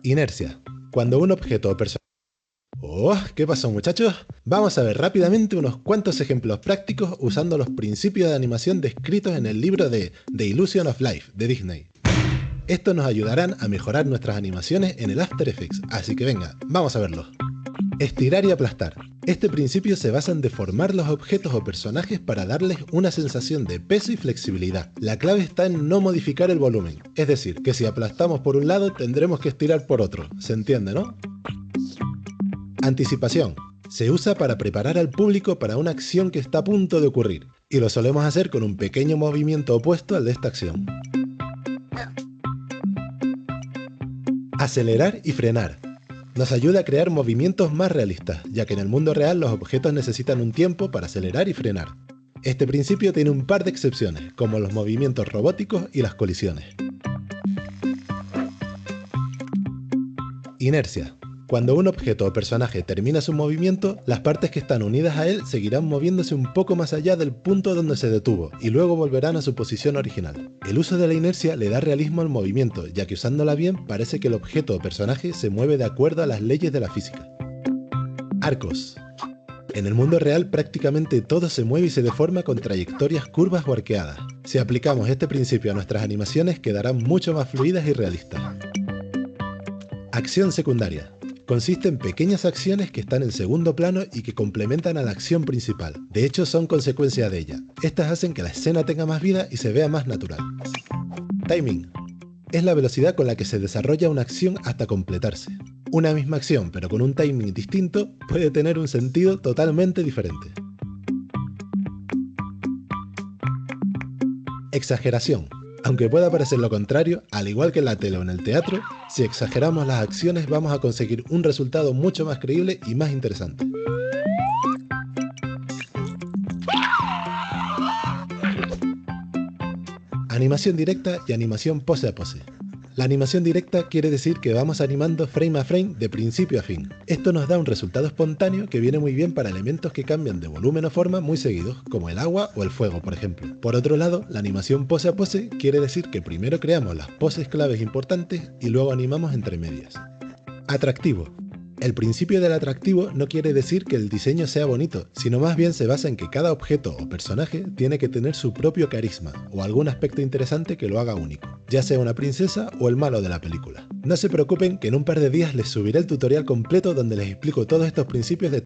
Inercia. Cuando un objeto o persona... Oh, ¿qué pasó, muchachos? Vamos a ver rápidamente unos cuantos ejemplos prácticos usando los principios de animación descritos en el libro de The Illusion of Life de Disney. Estos nos ayudarán a mejorar nuestras animaciones en el After Effects, así que venga, vamos a verlos. Estirar y aplastar. Este principio se basa en deformar los objetos o personajes para darles una sensación de peso y flexibilidad. La clave está en no modificar el volumen, es decir, que si aplastamos por un lado tendremos que estirar por otro, ¿se entiende, no? Anticipación. Se usa para preparar al público para una acción que está a punto de ocurrir, y lo solemos hacer con un pequeño movimiento opuesto al de esta acción. Acelerar y frenar. Nos ayuda a crear movimientos más realistas, ya que en el mundo real los objetos necesitan un tiempo para acelerar y frenar. Este principio tiene un par de excepciones, como los movimientos robóticos y las colisiones. Inercia. Cuando un objeto o personaje termina su movimiento, las partes que están unidas a él seguirán moviéndose un poco más allá del punto donde se detuvo y luego volverán a su posición original. El uso de la inercia le da realismo al movimiento, ya que usándola bien parece que el objeto o personaje se mueve de acuerdo a las leyes de la física. Arcos. En el mundo real prácticamente todo se mueve y se deforma con trayectorias curvas o arqueadas. Si aplicamos este principio a nuestras animaciones quedarán mucho más fluidas y realistas. Acción secundaria. Consiste en pequeñas acciones que están en segundo plano y que complementan a la acción principal. De hecho, son consecuencia de ella. Estas hacen que la escena tenga más vida y se vea más natural. Timing. Es la velocidad con la que se desarrolla una acción hasta completarse. Una misma acción, pero con un timing distinto, puede tener un sentido totalmente diferente. Exageración. Aunque pueda parecer lo contrario, al igual que en la tele o en el teatro, si exageramos las acciones vamos a conseguir un resultado mucho más creíble y más interesante. Animación directa y animación pose a pose. La animación directa quiere decir que vamos animando frame a frame de principio a fin. Esto nos da un resultado espontáneo que viene muy bien para elementos que cambian de volumen o forma muy seguidos, como el agua o el fuego, por ejemplo. Por otro lado, la animación pose a pose quiere decir que primero creamos las poses claves importantes y luego animamos entre medias. Atractivo. El principio del atractivo no quiere decir que el diseño sea bonito, sino más bien se basa en que cada objeto o personaje tiene que tener su propio carisma o algún aspecto interesante que lo haga único, ya sea una princesa o el malo de la película. No se preocupen que en un par de días les subiré el tutorial completo donde les explico todos estos principios de...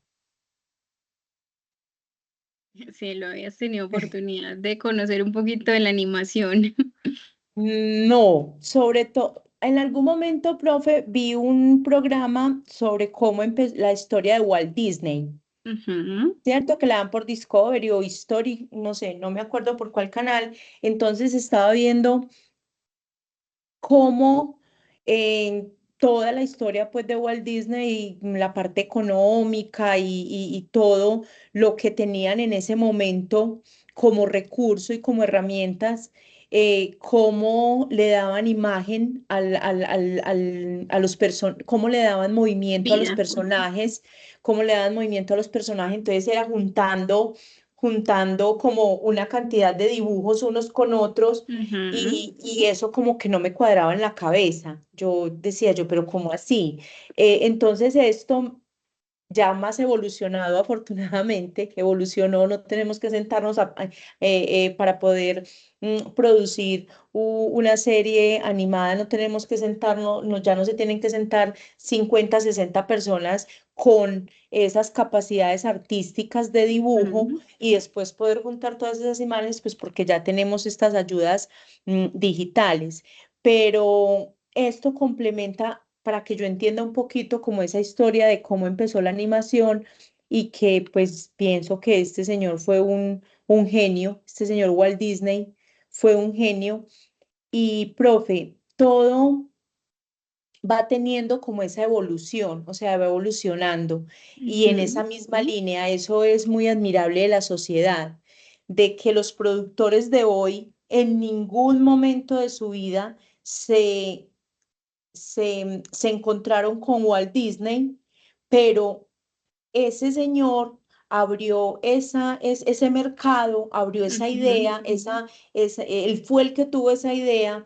Si lo habías tenido oportunidad de conocer un poquito de la animación. No, sobre todo, en algún momento, profe, vi un programa sobre cómo empezó la historia de Walt Disney, Ujú, ¿cierto? Que la dan por Discovery o History, no sé, no me acuerdo por cuál canal. Entonces estaba viendo cómo toda la historia pues de Walt Disney y la parte económica y todo lo que tenían en ese momento como recurso y como herramientas, cómo le daban imagen a los cómo le daban movimiento a los vida. personajes, cómo le daban movimiento a los personajes, entonces era juntando como una cantidad de dibujos unos con otros Ujú, y eso como que no me cuadraba en la cabeza. Yo decía yo, pero ¿cómo así? Entonces esto ya más evolucionado, afortunadamente, evolucionó, no tenemos que sentarnos para poder producir una serie animada, no tenemos que sentarnos, ya no se tienen que sentar 50 60 personas con esas capacidades artísticas de dibujo ujú. y después poder juntar todas esas imágenes, pues porque ya tenemos estas ayudas digitales. Pero esto complementa para que yo entienda un poquito como esa historia de cómo empezó la animación y que pues pienso que este señor fue un genio, este señor Walt Disney fue un genio y profe, todo va teniendo como esa evolución, o sea, va evolucionando. Y en esa Ujú, misma línea, eso es muy admirable de la sociedad, de que los productores de hoy en ningún momento de su vida se encontraron con Walt Disney, pero ese señor abrió ese mercado, abrió esa ujú. idea, él fue el que tuvo esa idea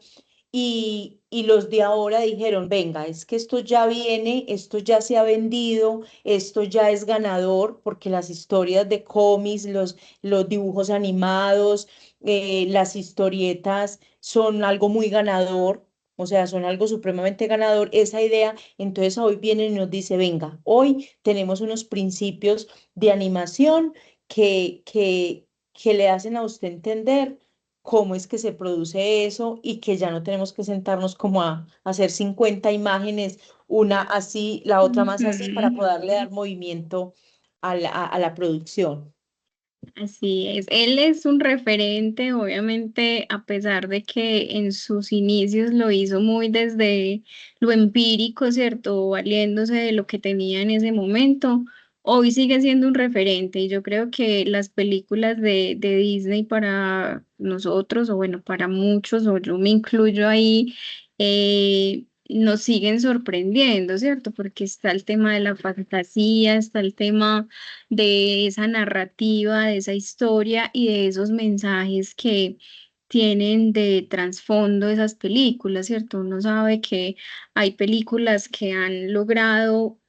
y los de ahora dijeron, venga, es que esto ya viene, esto ya se ha vendido, esto ya es ganador, porque las historias de cómics, los dibujos animados, las historietas son algo muy ganador. O sea, son algo supremamente ganador, esa idea. Entonces hoy vienen y nos dice, venga, hoy tenemos unos principios de animación que le hacen a usted entender cómo es que se produce eso y que ya no tenemos que sentarnos como a hacer 50 imágenes, una así, la otra más así, para Ujú. poderle dar movimiento a la producción. Así es, él es un referente, obviamente, a pesar de que en sus inicios lo hizo muy desde lo empírico, ¿cierto? Valiéndose de lo que tenía en ese momento, hoy sigue siendo un referente y yo creo que las películas de Disney para nosotros, o bueno, para muchos, o yo me incluyo ahí, nos siguen sorprendiendo, ¿cierto? Porque está el tema de la fantasía, está el tema de esa narrativa, de esa historia y de esos mensajes que tienen de trasfondo esas películas, ¿cierto? Uno sabe que hay películas que han logrado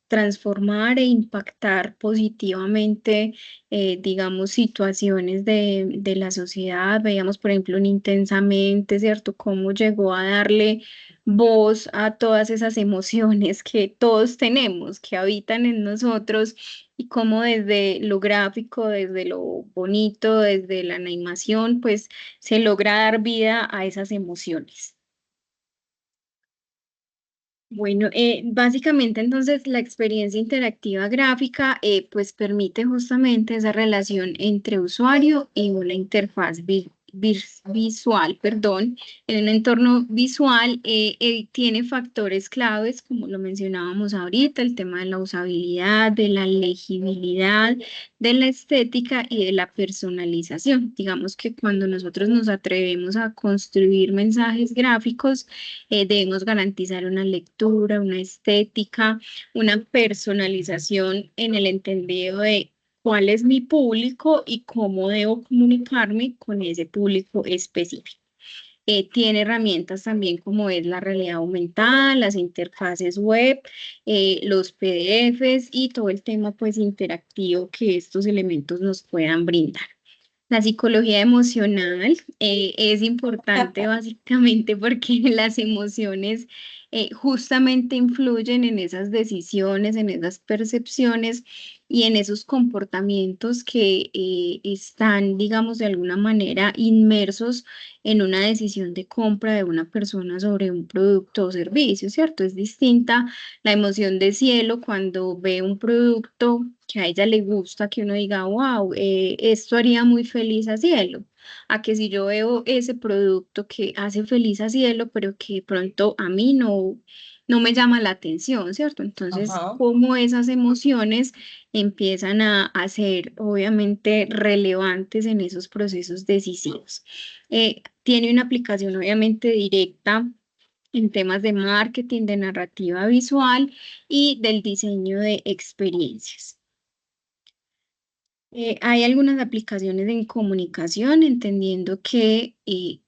transformar e impactar positivamente, digamos, situaciones de la sociedad. Veíamos, por ejemplo, en Intensamente, ¿cierto? Cómo llegó a darle voz a todas esas emociones que todos tenemos, que habitan en nosotros y cómo desde lo gráfico, desde lo bonito, desde la animación, pues se logra dar vida a esas emociones. Bueno, básicamente entonces la experiencia interactiva gráfica pues permite justamente esa relación entre usuario y una interfaz visual, perdón, en un entorno visual tiene factores claves, como lo mencionábamos ahorita, el tema de la usabilidad, de la legibilidad, de la estética y de la personalización. Digamos que cuando nosotros nos atrevemos a construir mensajes gráficos, debemos garantizar una lectura, una estética, una personalización en el entendido de cuál es mi público y cómo debo comunicarme con ese público específico. Tiene herramientas también como es la realidad aumentada, las interfaces web, los PDFs y todo el tema pues interactivo que estos elementos nos puedan brindar. La psicología emocional es importante básicamente porque las emociones justamente influyen en esas decisiones, en esas percepciones y en esos comportamientos que están, digamos, de alguna manera inmersos en una decisión de compra de una persona sobre un producto o servicio, ¿cierto? Es distinta la emoción de cielo cuando ve un producto que a ella le gusta, que uno diga, wow, esto haría muy feliz a cielo. A que si yo veo ese producto que hace feliz a cielo, pero que de pronto a mí no me llama la atención, ¿cierto? Entonces, Ajá. cómo esas emociones empiezan a ser obviamente relevantes en esos procesos decisivos. Tiene una aplicación obviamente directa en temas de marketing, de narrativa visual y del diseño de experiencias. Hay algunas aplicaciones en comunicación, entendiendo que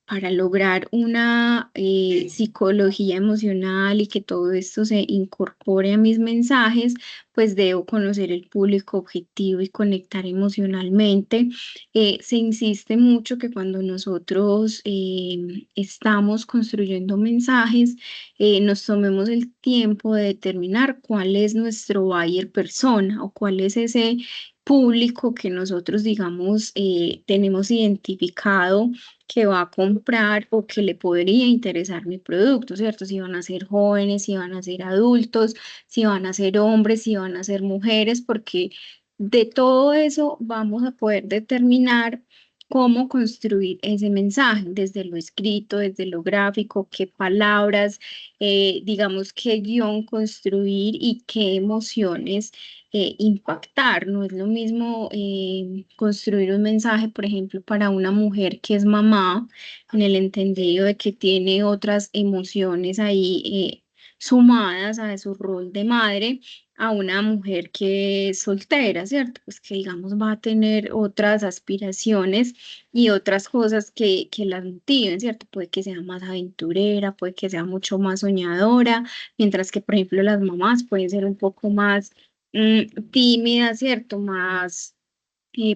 para lograr una psicología emocional y que todo esto se incorpore a mis mensajes, pues debo conocer el público objetivo y conectar emocionalmente. Se insiste mucho que cuando nosotros estamos construyendo mensajes, nos tomemos el tiempo de determinar cuál es nuestro buyer persona o cuál es ese público que nosotros, digamos, tenemos identificado que va a comprar o que le podría interesar mi producto, ¿cierto? Si van a ser jóvenes, si van a ser adultos, si van a ser hombres, si van a ser mujeres, porque de todo eso vamos a poder determinar cómo construir ese mensaje, desde lo escrito, desde lo gráfico, qué palabras, digamos, qué guión construir y qué emociones impactar. No es lo mismo construir un mensaje, por ejemplo, para una mujer que es mamá, en el entendido de que tiene otras emociones ahí sumadas a su rol de madre, a una mujer que es soltera, ¿cierto? Pues que digamos va a tener otras aspiraciones y otras cosas que la motiven, ¿cierto? Puede que sea más aventurera, puede que sea mucho más soñadora, mientras que, por ejemplo, las mamás pueden ser un poco más tímidas, ¿cierto? Más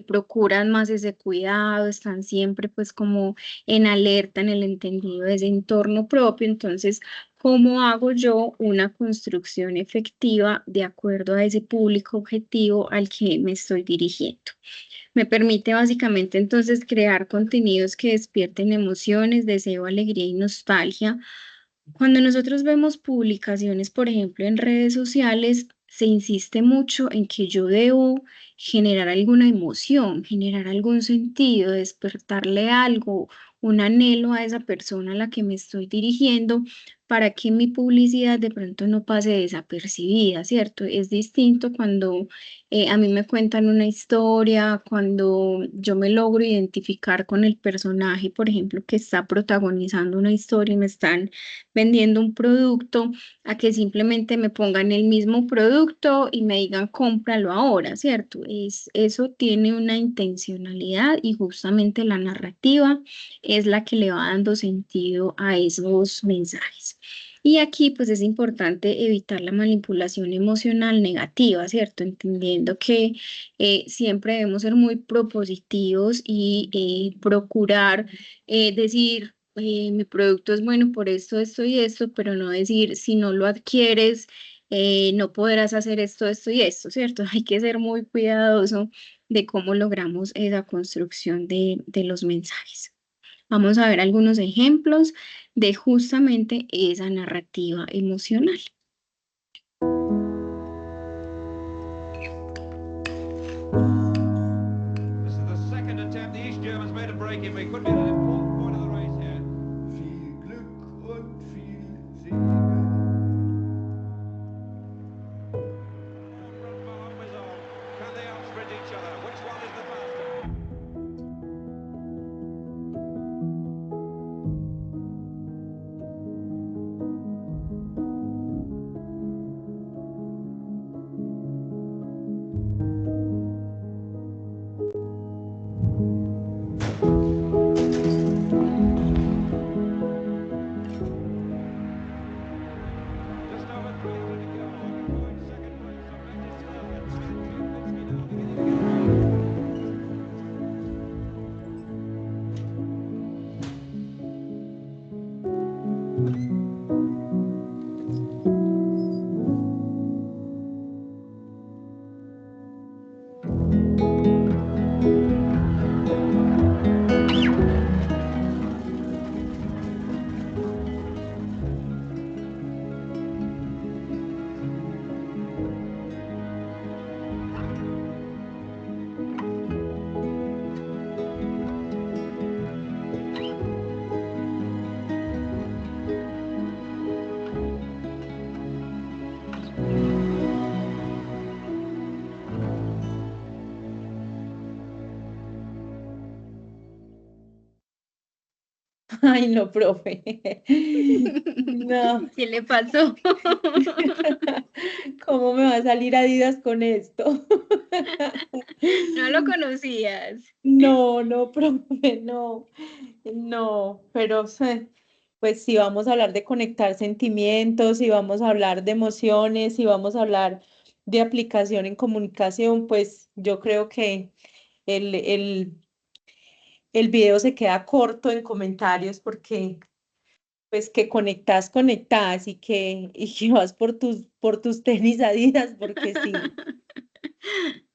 procuran más ese cuidado, están siempre pues como en alerta en el entendido de ese entorno propio. Entonces, ¿cómo hago yo una construcción efectiva de acuerdo a ese público objetivo al que me estoy dirigiendo? Me permite básicamente entonces crear contenidos que despierten emociones, deseo, alegría y nostalgia. Cuando nosotros vemos publicaciones, por ejemplo, en redes sociales, se insiste mucho en que yo debo generar alguna emoción, generar algún sentido, despertarle algo, un anhelo a esa persona a la que me estoy dirigiendo para que mi publicidad de pronto no pase desapercibida, ¿cierto? Es distinto cuando a mí me cuentan una historia, cuando yo me logro identificar con el personaje, por ejemplo, que está protagonizando una historia y me están vendiendo un producto, a que simplemente me pongan el mismo producto y me digan cómpralo ahora, ¿cierto? Eso tiene una intencionalidad y justamente la narrativa es la que le va dando sentido a esos mensajes. Y aquí pues es importante evitar la manipulación emocional negativa, ¿cierto? Entendiendo que siempre debemos ser muy propositivos y procurar decir, mi producto es bueno por esto, esto y esto, pero no decir, si no lo adquieres, no podrás hacer esto, esto y esto, ¿cierto? Hay que ser muy cuidadoso de cómo logramos esa construcción de los mensajes. Vamos a ver algunos ejemplos de justamente esa narrativa emocional. This is the second attempt the East Germans made of breaking, but it could be an important point of the race here. Viel Glück und viel Segen. Run for home is on. Can they outsprint each other? Which one is the faster? Ay, no, profe. No, ¿Qué le pasó? ¿cómo me va a salir Adidas con esto? No lo conocías. No, no, profe, no, no, pero pues si vamos a hablar de conectar sentimientos, si vamos a hablar de emociones, si vamos a hablar de aplicación en comunicación, pues yo creo que el, el, el video se queda corto en comentarios porque pues que conectas, conectas y que vas por tus tenis Adidas, porque sí.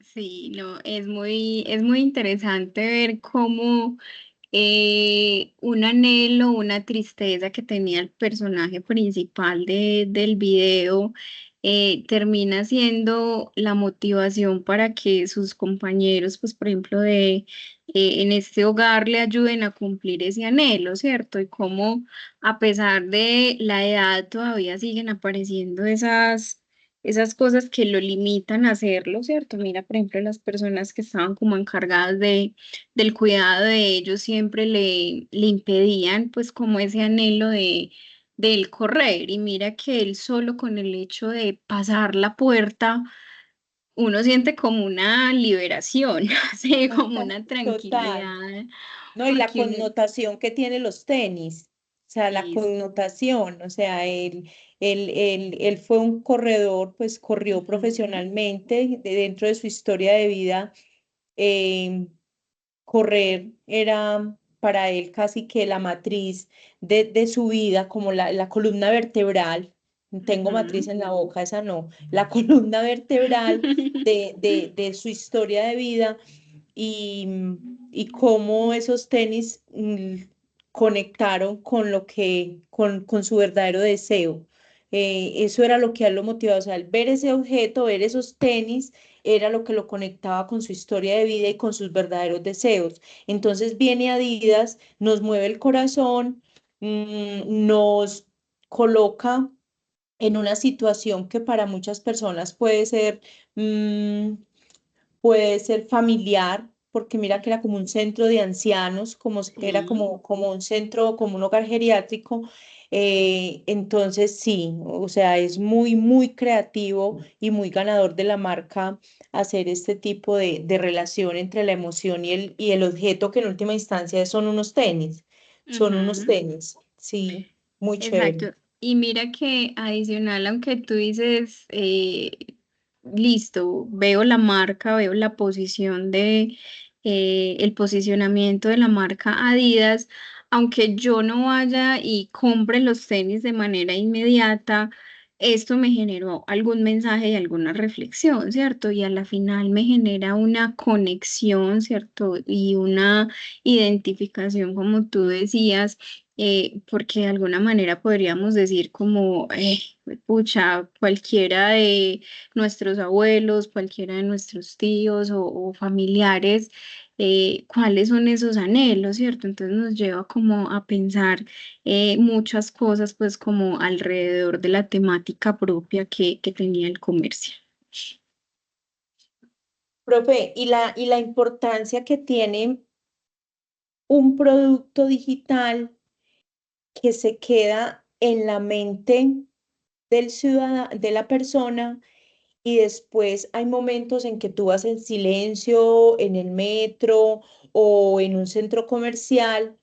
Sí, no, es muy interesante ver cómo un anhelo, una tristeza que tenía el personaje principal del video termina siendo la motivación para que sus compañeros, pues por ejemplo, en este hogar le ayuden a cumplir ese anhelo, ¿cierto? Y cómo a pesar de la edad todavía siguen apareciendo esas cosas que lo limitan a hacerlo, ¿cierto? Mira, por ejemplo, las personas que estaban como encargadas del cuidado de ellos siempre le impedían pues como ese anhelo de él correr y mira que él solo con el hecho de pasar la puerta uno siente como una liberación, así como una Total. tranquilidad, No, y la porque uno, connotación que tienen los tenis, o sea, la es, connotación, o sea, él fue un corredor, pues corrió ujú, profesionalmente dentro de su historia de vida. eh, Correr era para él casi que la matriz de su vida, como la columna vertebral. Tengo matriz ujú. en la boca, esa no, la columna vertebral de su historia de vida y, y cómo esos tenis conectaron con lo con su verdadero deseo. Eso era lo que a él lo motivaba, o sea, al ver ese objeto, ver esos tenis, era lo que lo conectaba con su historia de vida y con sus verdaderos deseos. Entonces viene Adidas, nos mueve el corazón, nos coloca en una situación que para muchas personas mm, puede ser familiar, porque mira que era como un centro de ancianos, era Sí, como un centro, como un hogar geriátrico. Entonces sí, o sea, es muy, muy creativo y muy ganador de la marca hacer este tipo de relación entre la emoción y el objeto, que en última instancia son unos ujú. tenis, sí, muy chévere. Exacto. Y mira que adicional, aunque tú dices, listo, veo la marca, veo la posición el posicionamiento de la marca Adidas, aunque yo no vaya y compre los tenis de manera inmediata, esto me generó algún mensaje y alguna reflexión, ¿cierto? Y a la final me genera una conexión, ¿cierto? Y una identificación, como tú decías porque de alguna manera podríamos decir como, pucha, cualquiera de nuestros abuelos, cualquiera de nuestros tíos o familiares, cuáles son esos anhelos, ¿cierto? Entonces nos lleva como a pensar muchas cosas, pues como alrededor de la temática propia que tenía el comercio. Profe, y la importancia que tiene un producto digital que se queda en la mente del ciudadano, de la persona, y después hay momentos en que tú vas en silencio en el metro o en un centro comercial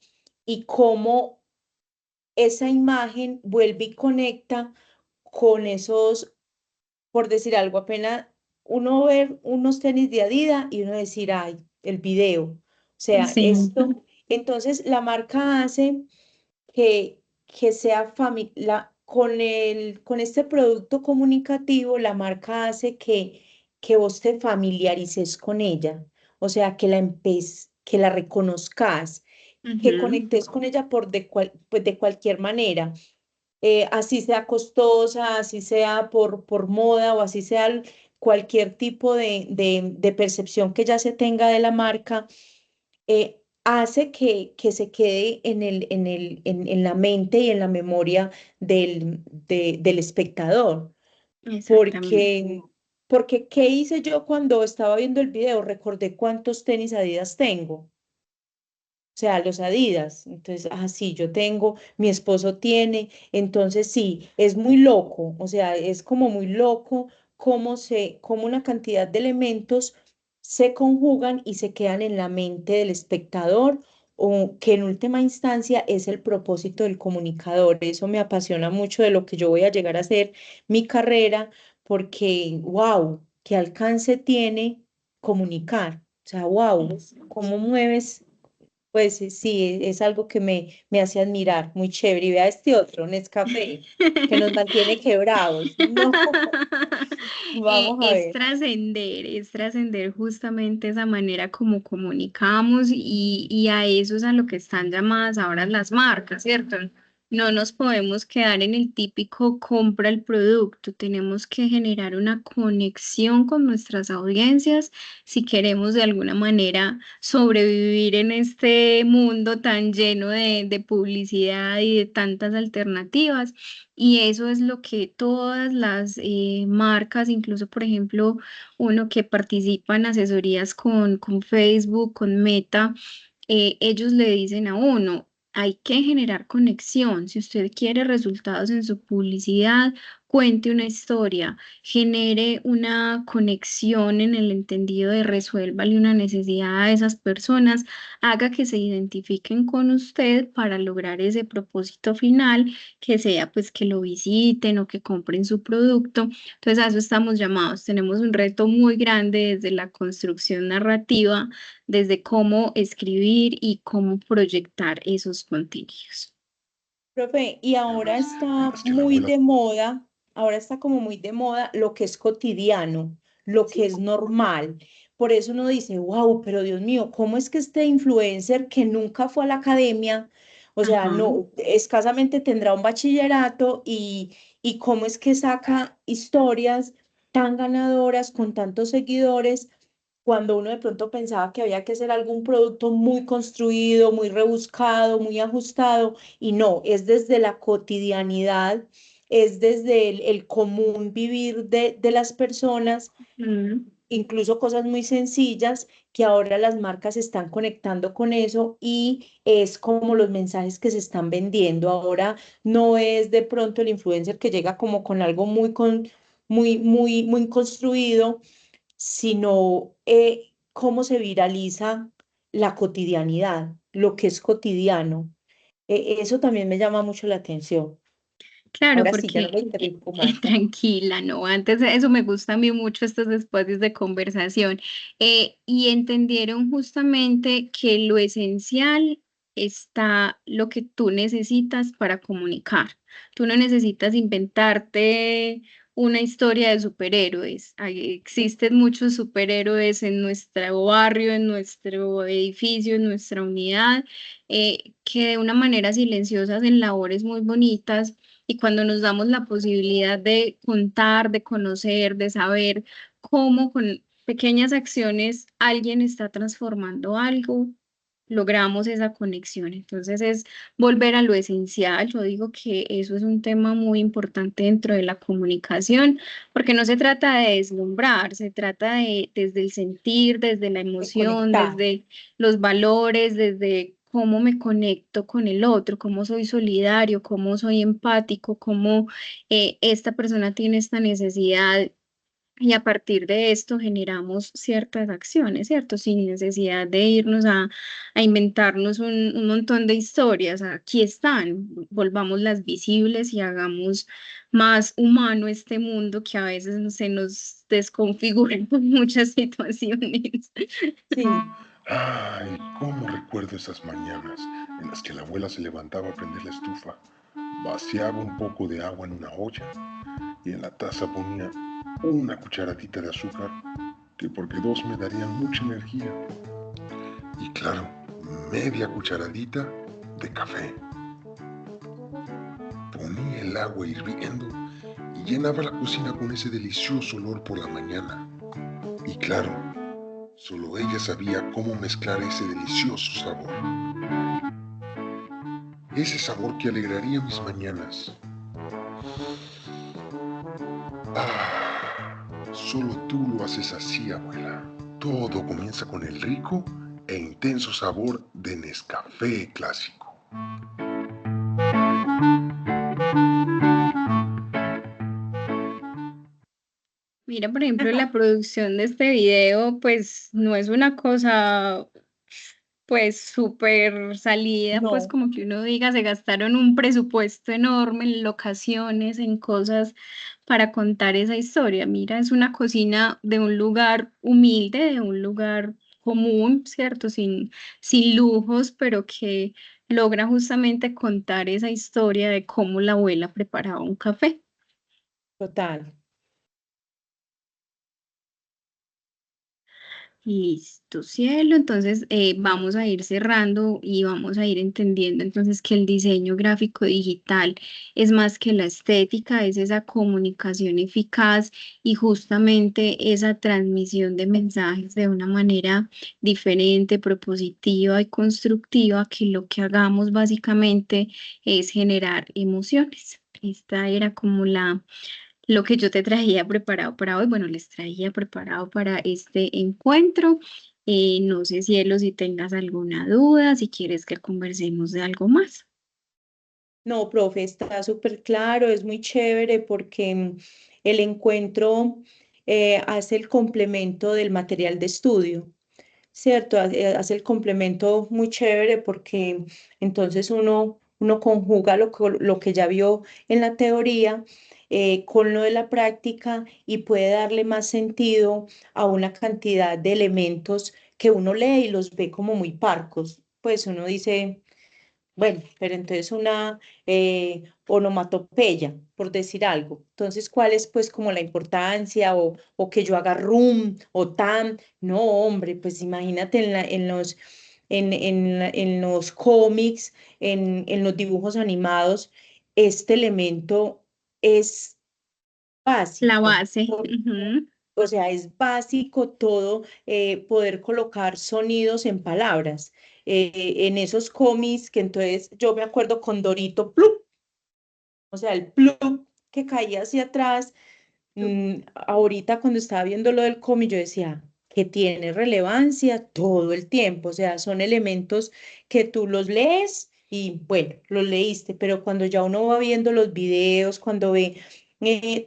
y cómo esa imagen vuelve y conecta con esos, por decir algo, apenas uno ver unos tenis de Adidas y uno decir, ay, el video. O sea, Sí. esto, entonces la marca hace que sea con este producto comunicativo, la marca hace que vos te familiarices con ella, o sea, que la reconozcas, que Ujú. conectes con ella pues de cualquier manera, así sea costosa, así sea por moda o así sea cualquier tipo de percepción que ya se tenga de la marca, hace que se quede en la mente y en la memoria del espectador. Exactamente. Porque, porque, ¿qué hice yo cuando estaba viendo el video? Recordé cuántos tenis Adidas tengo. O sea, los Adidas. Entonces, sí, yo tengo, mi esposo tiene, entonces sí, es muy loco, o sea, es como muy loco cómo una cantidad de elementos se conjugan y se quedan en la mente del espectador, o que en última instancia es el propósito del comunicador. Eso me apasiona mucho de lo que yo voy a llegar a hacer mi carrera, porque, wow, qué alcance tiene comunicar. O sea, wow, cómo mueves. Pues sí, es algo que me hace admirar, muy chévere. Y vea este otro, Nescafé, que nos mantiene quebrados. No, vamos a ver. Es trascender justamente esa manera como comunicamos y a eso es a lo que están llamadas ahora las marcas, ¿cierto? No nos podemos quedar en el típico compra el producto, tenemos que generar una conexión con nuestras audiencias si queremos de alguna manera sobrevivir en este mundo tan lleno de publicidad y de tantas alternativas. Y eso es lo que todas las marcas, incluso por ejemplo, uno que participa en asesorías con Facebook, con Meta, ellos le dicen a uno, hay que generar conexión. Si usted quiere resultados en su publicidad, cuente una historia, genere una conexión en el entendido de resuélvale una necesidad a esas personas, haga que se identifiquen con usted para lograr ese propósito final, que sea pues que lo visiten o que compren su producto. Entonces a eso estamos llamados. Tenemos un reto muy grande desde la construcción narrativa, desde cómo escribir y cómo proyectar esos contenidos. Profe, y ahora En está las que la muy abuela... de moda, ahora está como muy de moda lo que es cotidiano, lo que es normal. Por eso uno dice, wow, pero Dios mío, ¿cómo es que este influencer que nunca fue a la academia, o sea, Ajá. no, escasamente tendrá un bachillerato y cómo es que saca historias tan ganadoras con tantos seguidores? Cuando uno de pronto pensaba que había que hacer algún producto muy construido, muy rebuscado, muy ajustado, y no, es desde la cotidianidad, es desde el común vivir de las personas, Mm. incluso cosas muy sencillas que ahora las marcas están conectando con eso y es como los mensajes que se están vendiendo. Ahora no es de pronto el influencer que llega como con algo muy construido, sino cómo se viraliza la cotidianidad, lo que es cotidiano. Eso también me llama mucho la atención. Claro, Ahora sí, ya no porque me interrumpo más. tranquila, no, antes de eso me gusta a mí mucho estos espacios de conversación, y entendieron justamente que lo esencial está lo que tú necesitas para comunicar. Tú no necesitas inventarte una historia de superhéroes. Existen muchos superhéroes en nuestro barrio, en nuestro edificio, en nuestra unidad, que de una manera silenciosa hacen labores muy bonitas, y cuando nos damos la posibilidad de contar, de conocer, de saber cómo con pequeñas acciones alguien está transformando algo, logramos esa conexión. Entonces es volver a lo esencial. Yo digo que eso es un tema muy importante dentro de la comunicación, porque no se trata de deslumbrar, se trata de desde el sentir, desde la De emoción, conectar. desde los valores, desde cómo me conecto con el otro, cómo soy solidario, cómo soy empático, cómo esta persona tiene esta necesidad. Y a partir de esto generamos ciertas acciones, ¿cierto? Sin necesidad de irnos a inventarnos un montón de historias. Aquí están, volvámoslas visibles y hagamos más humano este mundo que a veces se nos desconfigura con muchas situaciones. Sí, Ay, cómo recuerdo esas mañanas en las que la abuela se levantaba a prender la estufa, vaciaba un poco de agua en una olla y en la taza ponía una cucharadita de azúcar, que porque dos me darían mucha energía. Y claro, media cucharadita de café. Ponía el agua hirviendo y llenaba la cocina con ese delicioso olor por la mañana. Y claro, solo ella sabía cómo mezclar ese delicioso sabor. Ese sabor que alegraría mis mañanas. Solo tú lo haces así, abuela. Todo comienza con el rico e intenso sabor de Nescafé clásico. Mira, por ejemplo, la producción de este video, pues no es una cosa, pues súper salida, pues No, como que uno diga, se gastaron un presupuesto enorme en locaciones, en cosas para contar esa historia. Mira, es una cocina de un lugar humilde, de un lugar común, ¿cierto? Sin lujos, pero que logra justamente contar esa historia de cómo la abuela preparaba un café. total. Listo, cielo. Entonces vamos a ir cerrando y vamos a ir entendiendo entonces que el diseño gráfico digital es más que la estética, es esa comunicación eficaz y justamente esa transmisión de mensajes de una manera diferente, propositiva y constructiva, que lo que hagamos básicamente es generar emociones. Esta era como lo que yo te traía preparado para hoy. Bueno, les traía preparado para este encuentro. No sé, cielo, si tengas alguna duda, si quieres que conversemos de algo más. No, profe, está súper claro, es muy chévere porque el encuentro hace el complemento del material de estudio, ¿cierto? Hace el complemento muy chévere porque entonces uno conjuga lo que ya vio en la teoría con lo de la práctica y puede darle más sentido a una cantidad de elementos que uno lee y los ve como muy parcos. Pues uno dice... Bueno, pero entonces una onomatopeya, por decir algo. Entonces, ¿cuál es pues como la importancia o que yo haga rum o tan? No, hombre, pues imagínate en los cómics, en los dibujos animados, este elemento es La básico. base. Ujú. O sea, es básico todo poder colocar sonidos en palabras. En esos cómics que entonces yo me acuerdo con Dorito, ¡plup! O sea, el plup que caía hacia atrás. Ahorita cuando estaba viendo lo del cómic, yo decía que tiene relevancia todo el tiempo. O sea, son elementos que tú los lees y bueno, los leíste, pero cuando ya uno va viendo los videos, cuando ve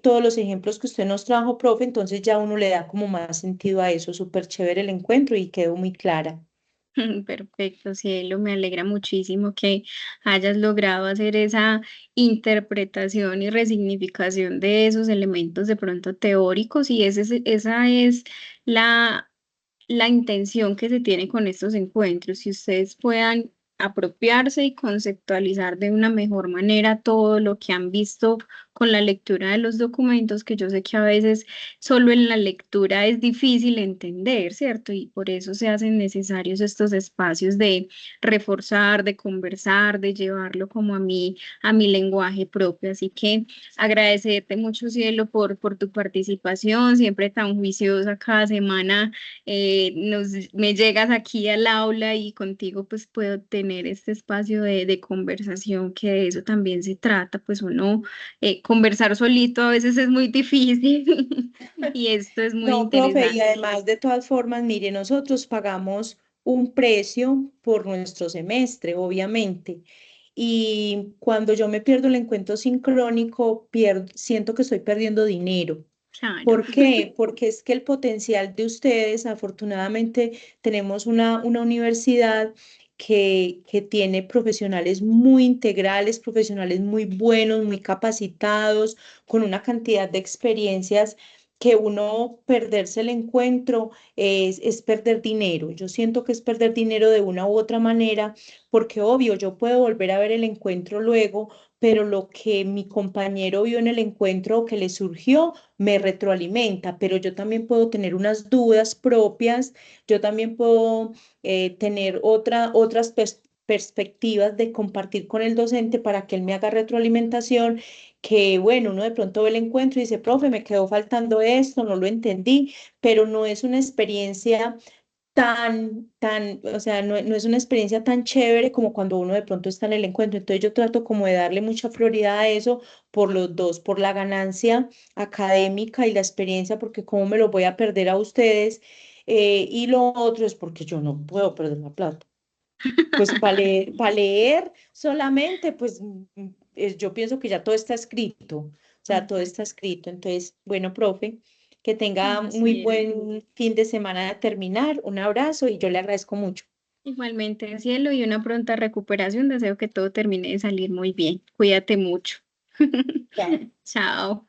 todos los ejemplos que usted nos trajo, profe, entonces ya uno le da como más sentido a eso. Súper chévere el encuentro y quedó muy clara. Perfecto, cielo. Me alegra muchísimo que hayas logrado hacer esa interpretación y resignificación de esos elementos de pronto teóricos y esa es la la intención que se tiene con estos encuentros, si ustedes puedan apropiarse y conceptualizar de una mejor manera todo lo que han visto con la lectura de los documentos, que yo sé que a veces solo en la lectura es difícil entender, ¿cierto? Y por eso se hacen necesarios estos espacios de reforzar, de conversar, de llevarlo como a mi lenguaje propio. Así que agradecerte mucho, cielo, por tu participación, siempre tan juiciosa cada semana me llegas aquí al aula y contigo pues puedo tener este espacio de conversación, que de eso también se trata, pues uno conversar solito a veces es muy difícil y esto es muy No, profe, y interesante. además de todas formas, mire, nosotros pagamos un precio por nuestro semestre, obviamente. Y cuando yo me pierdo el encuentro sincrónico, siento que estoy perdiendo dinero. Claro. ¿Por qué? Porque es que el potencial de ustedes, afortunadamente, tenemos una universidad que tiene profesionales muy integrales, profesionales muy buenos, muy capacitados, con una cantidad de experiencias que uno perderse el encuentro es perder dinero. Yo siento que es perder dinero de una u otra manera, porque obvio, yo puedo volver a ver el encuentro luego, pero lo que mi compañero vio en el encuentro o que le surgió me retroalimenta, pero yo también puedo tener unas dudas propias, yo también puedo tener otras perspectivas de compartir con el docente para que él me haga retroalimentación, que bueno, uno de pronto ve el encuentro y dice, profe, me quedó faltando esto, no lo entendí, pero no es una experiencia o sea, no es una experiencia tan chévere como cuando uno de pronto está en el encuentro. Entonces yo trato como de darle mucha prioridad a eso por los dos, por la ganancia académica y la experiencia, porque cómo me lo voy a perder a ustedes Y lo otro es porque yo no puedo perder la plata. Pues para leer solamente, pues yo pienso que ya todo está escrito, o sea, todo está escrito. Entonces, bueno, profe, que tenga muy Así es. buen fin de semana de terminar. Un abrazo y yo le agradezco mucho. Igualmente, cielo, y una pronta recuperación. Deseo que todo termine de salir muy bien. Cuídate mucho. Chao. Chao.